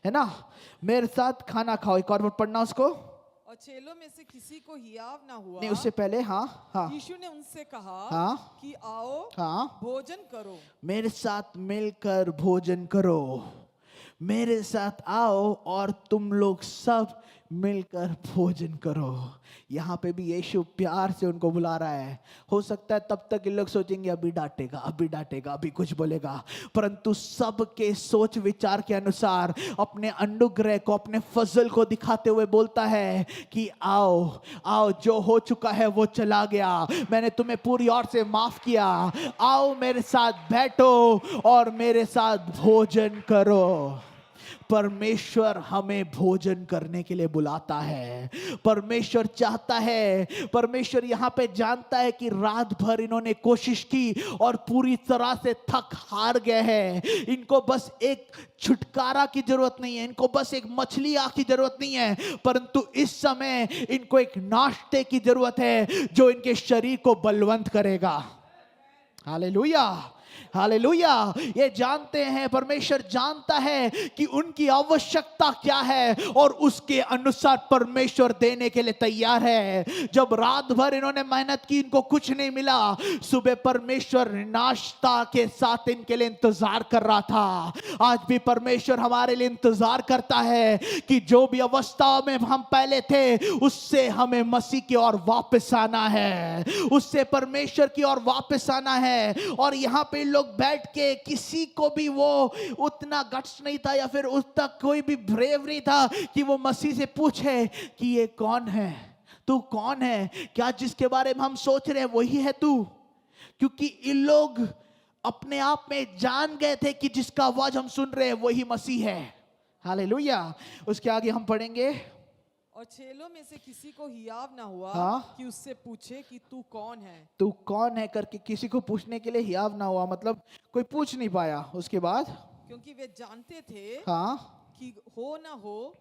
है ना, मेरे साथ खाना खाओ। एक और वर्ड पढ़ना उसको। और चेलों में से किसी को हियाव ना हुआ, नहीं, उससे पहले हाँ, हाँ, यीशु ने उनसे कहा हाँ, कि आओ, हाँ, भोजन करो, मेरे साथ मिलकर भोजन करो, मेरे साथ आओ और तुम लोग सब मिलकर भोजन करो। यहाँ पे भी यीशु प्यार से उनको बुला रहा है। हो सकता है तब तक ये लोग सोचेंगे अभी डांटेगा, अभी डांटेगा, अभी कुछ बोलेगा, परंतु सबके सोच विचार के अनुसार अपने अनुग्रह को, अपने फजल को दिखाते हुए बोलता है कि आओ, आओ, जो हो चुका है वो चला गया, मैंने तुम्हें पूरी ओर से माफ किया, आओ मेरे साथ बैठो और मेरे साथ भोजन करो। परमेश्वर हमें भोजन करने के लिए बुलाता है। परमेश्वर चाहता है, परमेश्वर यहाँ पे जानता है कि रात भर इन्होंने कोशिश की और पूरी तरह से थक हार गए हैं। इनको बस एक छुटकारा की जरूरत नहीं है, इनको बस एक मछली की जरूरत नहीं है, परंतु इस समय इनको एक नाश्ते की जरूरत है जो इनके शरीर को बलवंत करेगा। Hallelujah, hallelujah. ये जानते हैं, परमेश्वर जानता है कि उनकी आवश्यकता क्या है और उसके अनुसार परमेश्वर देने के लिए तैयार है। जब रात भर इन्होंने मेहनत की, इनको कुछ नहीं मिला, सुबह परमेश्वर नाश्ता के साथ इनके लिए इंतजार कर रहा था। आज भी परमेश्वर हमारे लिए इंतजार करता है कि जो भी अवस्था में हम पहले थे उससे हमें मसीह की ओर वापस आना है, उससे परमेश्वर की ओर वापस आना है। और यहाँ पे लोग बैठ के, किसी को भी वो उतना गट्स नहीं था या फिर उस तक कोई भी ब्रेव नहीं था कि वो मसीह से पूछे कि ये कौन है, तू कौन है, क्या जिसके बारे में हम सोच रहे हैं वही है तू? क्योंकि इन लोग अपने आप में जान गए थे कि जिसका आवाज हम सुन रहे हैं वही मसीह है। हालेलुया। उसके आगे हम पढ़ेंगे, और चेलों में से किसी को हियाव ना हुआ कि उससे पूछे कि तू कौन है, तू कौन है करके किसी को पूछने के लिए हियाव ना हुआ, मतलब कोई पूछ नहीं पाया। उसके बाद क्योंकि वे जानते थे कि हो ना हो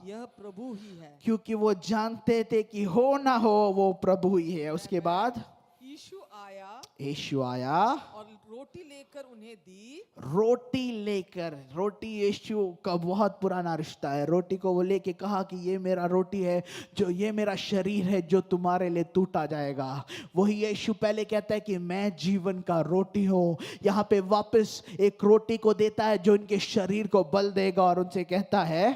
यह प्रभु ही है, क्योंकि वो जानते थे कि हो ना हो वो प्रभु ही है। उसके बाद यीशु आया और रोटी लेकर उन्हें दी। रोटी यीशु का बहुत पुराना रिश्ता है। रोटी को वो लेके कहा कि ये मेरा रोटी है, जो ये मेरा शरीर है जो तुम्हारे लिए टूटा जाएगा। वही यीशु पहले कहता है कि मैं जीवन का रोटी हूँ। यहाँ पे वापस एक रोटी को देता है जो इनके शरीर को बल देगा और उनसे कहता है,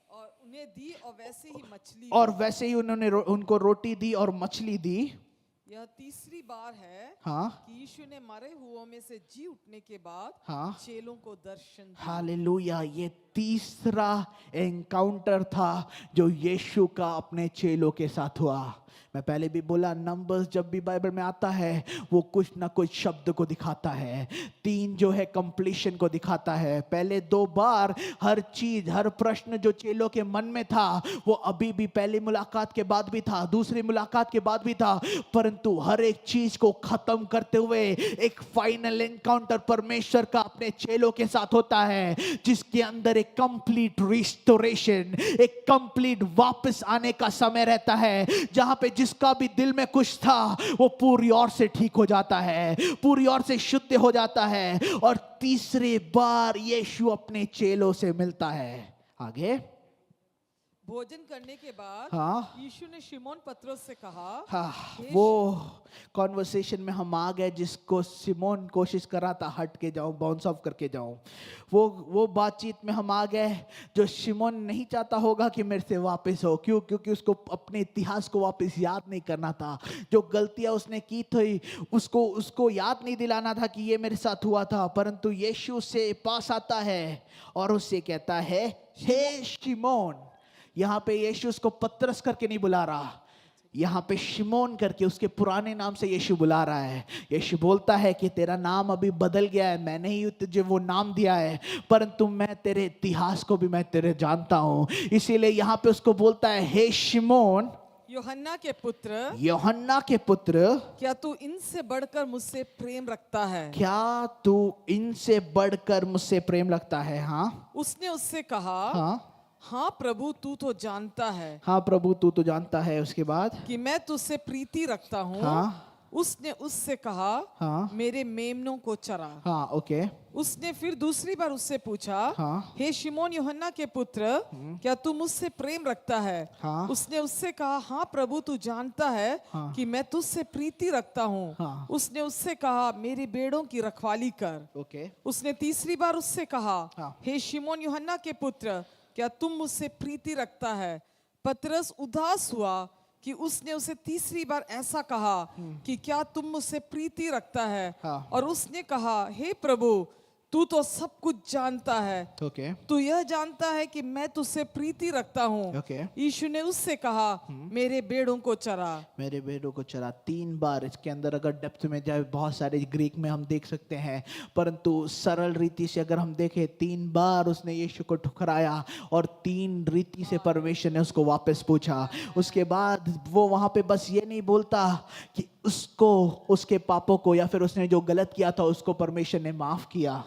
और उन्हें दी और वैसे ही मछली, और वैसे ही उन्होंने उनको रोटी दी और मछली दी। यह तीसरी बार है कि यीशु ने मरे हुओं में से जी उठने के बाद चेलों को दर्शन दिया। हालेलुया। ये तीसरा एनकाउंटर था जो यीशु का अपने चेलों के साथ हुआ। मैं पहले भी बोला, नंबर्स जब भी बाइबल में आता है वो कुछ ना कुछ शब्द को दिखाता है। 3 जो है कंप्लीशन को दिखाता है। पहले 2 बार हर चीज, हर प्रश्न जो चेलों के मन में था वो अभी भी पहली मुलाकात के बाद भी था, दूसरी मुलाकात के बाद भी था, परंतु हर एक चीज को खत्म करते हुए एक फाइनल एनकाउंटर परमेश्वर का अपने चेलों के साथ होता है, जिसके अंदर एक कंप्लीट रिस्टोरेशन, एक कंप्लीट वापस आने का समय रहता है, जहां पे जिसका भी दिल में कुछ था वो पूरी ओर से ठीक हो जाता है, पूरी ओर से शुद्ध हो जाता है। और तीसरी बार यीशु अपने चेलों से मिलता है। आगे, भोजन करने के बाद हाँ यीशु ने शिमोन पतरस से कहा, हाँ, वो कॉन्वर्सेशन में हम आ गए जिसको सिमोन कोशिश कर रहा था हट के जाऊं, बाउंस ऑफ करके जाऊं। वो बातचीत में हम आ गए जो सिमोन नहीं चाहता होगा कि मेरे से वापस हो। क्यों? क्योंकि उसको अपने इतिहास को वापस याद नहीं करना था। जो गलतियां उसने की थी उसको याद नहीं दिलाना था कि ये मेरे साथ हुआ था। परंतु यीशु से पास आता है और उससे कहता है, हे शिमोन। यहाँ पे यीशु उसको पतरस करके नहीं बुला रहा, यहाँ पे शिमोन करके उसके पुराने नाम से यीशु बुला रहा है। यीशु बोलता है कि तेरा नाम अभी बदल गया है, मैंने ही तुझे वो नाम दिया है, परंतु मैं तेरे इतिहास को भी मैं तेरे जानता हूँ। इसीलिए यहाँ पे उसको बोलता है, हे शिमोन, यूहन्ना के पुत्र, क्या तू इनसे बढ़कर मुझसे प्रेम रखता है? क्या तू इनसे बढ़कर मुझसे प्रेम रखता है? हाँ। उसने उससे कहा, हाँ प्रभु तू तो जानता है। हाँ प्रभु तू तो जानता है। उसके बाद कि मैं तुझसे प्रीति रखता हूँ। हाँ। उसने उससे कहा, हाँ मेरे मेमनों को चरा। हाँ ओके। उसने फिर दूसरी बार उससे पूछा, हाँ। हे शिमोन यूहन्ना के पुत्र, क्या तू मुझसे प्रेम रखता है? हाँ। उसने उससे कहा, हाँ प्रभु तू जानता है कि मैं तुझसे प्रीति रखता हूँ। हाँ। उसने उससे कहा, मेरी भेड़ों की रखवाली कर। ओके। उसने तीसरी बार उससे कहा, हाँ। हे शिमोन यूहन्ना के पुत्र, क्या तुम मुझसे प्रीति रखता है? पतरस उदास हुआ कि उसने उसे तीसरी बार ऐसा कहा कि क्या तुम मुझसे प्रीति रखता है? हाँ। और उसने कहा, हे प्रभु तू तो सब कुछ जानता है। ओके। तू यह जानता है कि मैं तुझसे प्रीति रखता हूँ। ओके। यीशु ने उससे कहा, मेरे भेड़ों को चरा। मेरे भेड़ों को चरा। 3 बार इसके अंदर अगर डेप्थ में जाए, बहुत सारे ग्रीक में हम देख सकते हैं, परंतु सरल रीति से अगर हम देखें, 3 बार उसने यीशु को ठुकराया और 3 रीति से परमेश्वर ने उसको वापस पूछा। उसके बाद वो वहां पे बस ये नहीं बोलता कि उसको, उसके पापों को, या फिर उसने जो गलत किया था उसको परमेश्वर ने माफ किया।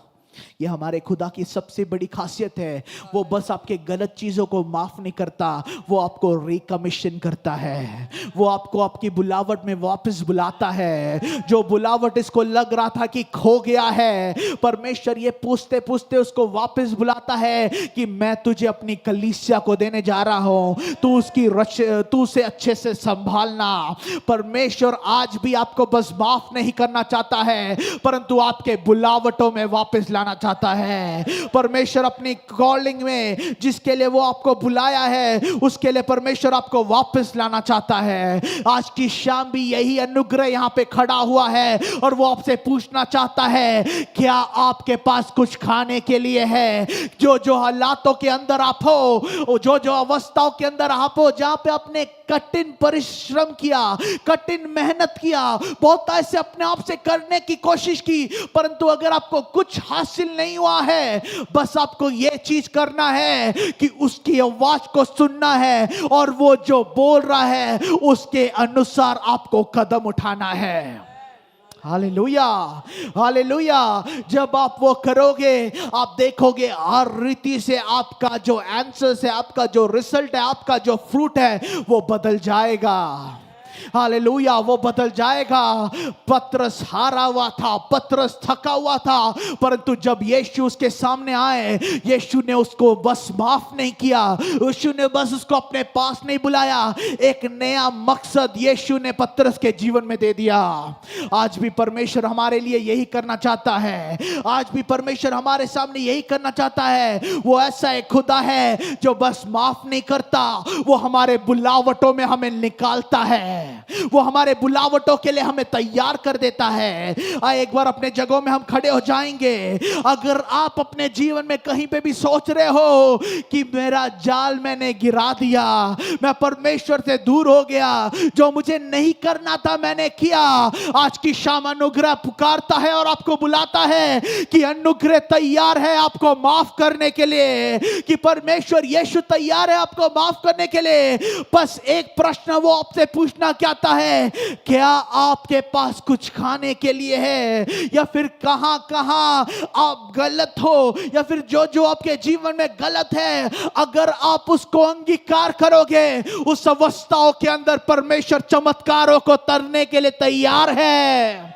ये हमारे खुदा की सबसे बड़ी खासियत है। वो बस आपके गलत चीजों को माफ नहीं करता, वो आपको रिकमीशन करता है। वो आपको आपकी बुलावट में वापस बुलाता है। जो बुलावट इसको लग रहा था कि खो गया है, परमेश्वर ये पूछते पूछते उसको वापस बुलाता है कि मैं तुझे अपनी कलीसिया को देने जा रहा हूं, तू उसे अच्छे से संभालना। परमेश्वर आज भी आपको बस माफ नहीं करना चाहता है, परंतु आपके बुलावटों में वापस लाना चाहता है। परमेश्वर अपनी कॉलिंग में जिसके लिए वो आपको बुलाया है, उसके लिए परमेश्वर आपको वापस लाना चाहता है। आज की शाम भी यही अनुग्रह यहाँ पे खड़ा हुआ है और वो आपसे पूछना चाहता है, क्या आपके पास कुछ खाने के लिए है? जो हालातों के अंदर आप हो, जो अवस्थाओं के अंदर आप हो, जहां पे आपने कठिन परिश्रम किया, कठिन मेहनत किया, बहुत ऐसे अपने आप से करने की कोशिश की, परंतु अगर आपको कुछ हासिल नहीं हुआ है, बस आपको यह चीज करना है कि उसकी आवाज को सुनना है और वो जो बोल रहा है उसके अनुसार आपको कदम उठाना है। Hallelujah, hallelujah. जब आप वो करोगे, आप देखोगे हर रीति से आपका जो आंसर है, आपका जो रिजल्ट है, आपका जो फ्रूट है, वो बदल जाएगा। हालेलुया, वो बदल जाएगा। पतरस हारा हुआ था, पतरस थका हुआ था, परंतु जब यीशु उसके सामने आए, यीशु ने उसको बस माफ नहीं किया, यीशु ने बस उसको अपने पास नहीं बुलाया, एक नया मकसद यीशु ने पतरस के जीवन में दे दिया। आज भी परमेश्वर हमारे लिए यही करना चाहता है। आज भी परमेश्वर हमारे सामने यही करना चाहता है। वो ऐसा एक खुदा है जो बस माफ नहीं करता, वो हमारे बुलावटों में हमें निकालता है, वो हमारे बुलावटों के लिए हमें तैयार कर देता है। एक बार अपने जगहों में हम खड़े हो जाएंगे। अगर आप अपने जीवन में कहीं पे भी सोच रहे हो कि मेरा जाल मैंने गिरा दिया, मैं परमेश्वर से दूर हो गया, जो मुझे नहीं करना था मैंने किया, आज की शाम अनुग्रह पुकारता है और आपको बुलाता है कि अनुग्रह तैयार है आपको माफ करने के लिए, कि परमेश्वर यीशु तैयार है आपको माफ करने के लिए। बस एक प्रश्न वो आपसे पूछना चाहता है, क्या आपके पास कुछ खाने के लिए है? या फिर कहां कहां आप गलत हो, या फिर जो आपके जीवन में गलत है, अगर आप उसको अंगीकार करोगे, उस अवस्थाओं के अंदर परमेश्वर चमत्कारों को करने के लिए तैयार है।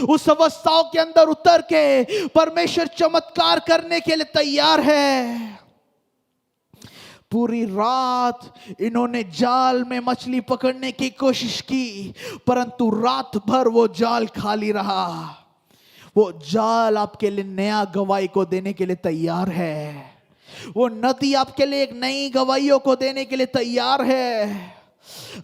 उस अवस्थाओं के अंदर उतर के परमेश्वर चमत्कार करने के लिए तैयार है। पूरी रात इन्होंने जाल में मछली पकड़ने की कोशिश की, परंतु रात भर वो जाल खाली रहा। वो जाल आपके लिए नया गवाही को देने के लिए तैयार है। वो नदी आपके लिए एक नई गवाहियों को देने के लिए तैयार है।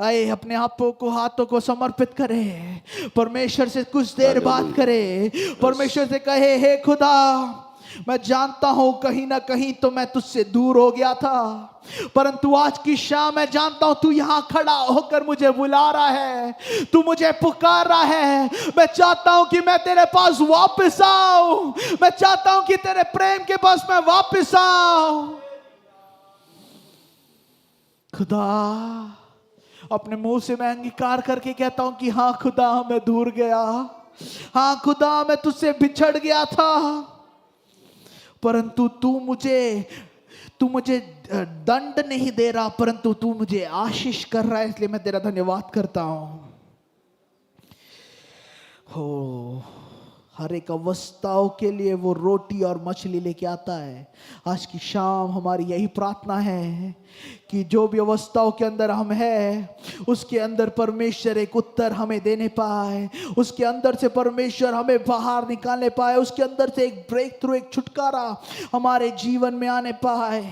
आए अपने आप को हाथों को समर्पित करें, परमेश्वर से कुछ देर बात करें, परमेश्वर से कहे, हे खुदा, मैं जानता हूं कहीं ना कहीं तो मैं तुझसे दूर हो गया था, परंतु आज की शाम मैं जानता हूं तू यहां खड़ा होकर मुझे बुला रहा है, तू मुझे पुकार रहा है। मैं चाहता हूं कि मैं तेरे पास वापस आऊं, मैं चाहता हूं कि तेरे प्रेम के पास मैं वापस आऊं। खुदा, अपने मुंह से मैं अंगीकार करके कहता हूं कि हाँ खुदा, मैं दूर गया, हाँ खुदा, मैं तुझसे बिछड़ गया था, परंतु तू मुझे दंड नहीं दे रहा, परंतु तू मुझे आशीष कर रहा है, इसलिए मैं तेरा धन्यवाद करता हूं। हो, हर एक अवस्थाओं के लिए वो रोटी और मछली लेके आता है। आज की शाम हमारी यही प्रार्थना है कि जो भी अवस्थाओं के अंदर हम हैं, उसके अंदर परमेश्वर एक उत्तर हमें देने पाए, उसके अंदर से परमेश्वर हमें बाहर निकालने पाए, उसके अंदर से एक ब्रेक थ्रू, एक छुटकारा हमारे जीवन में आने पाए।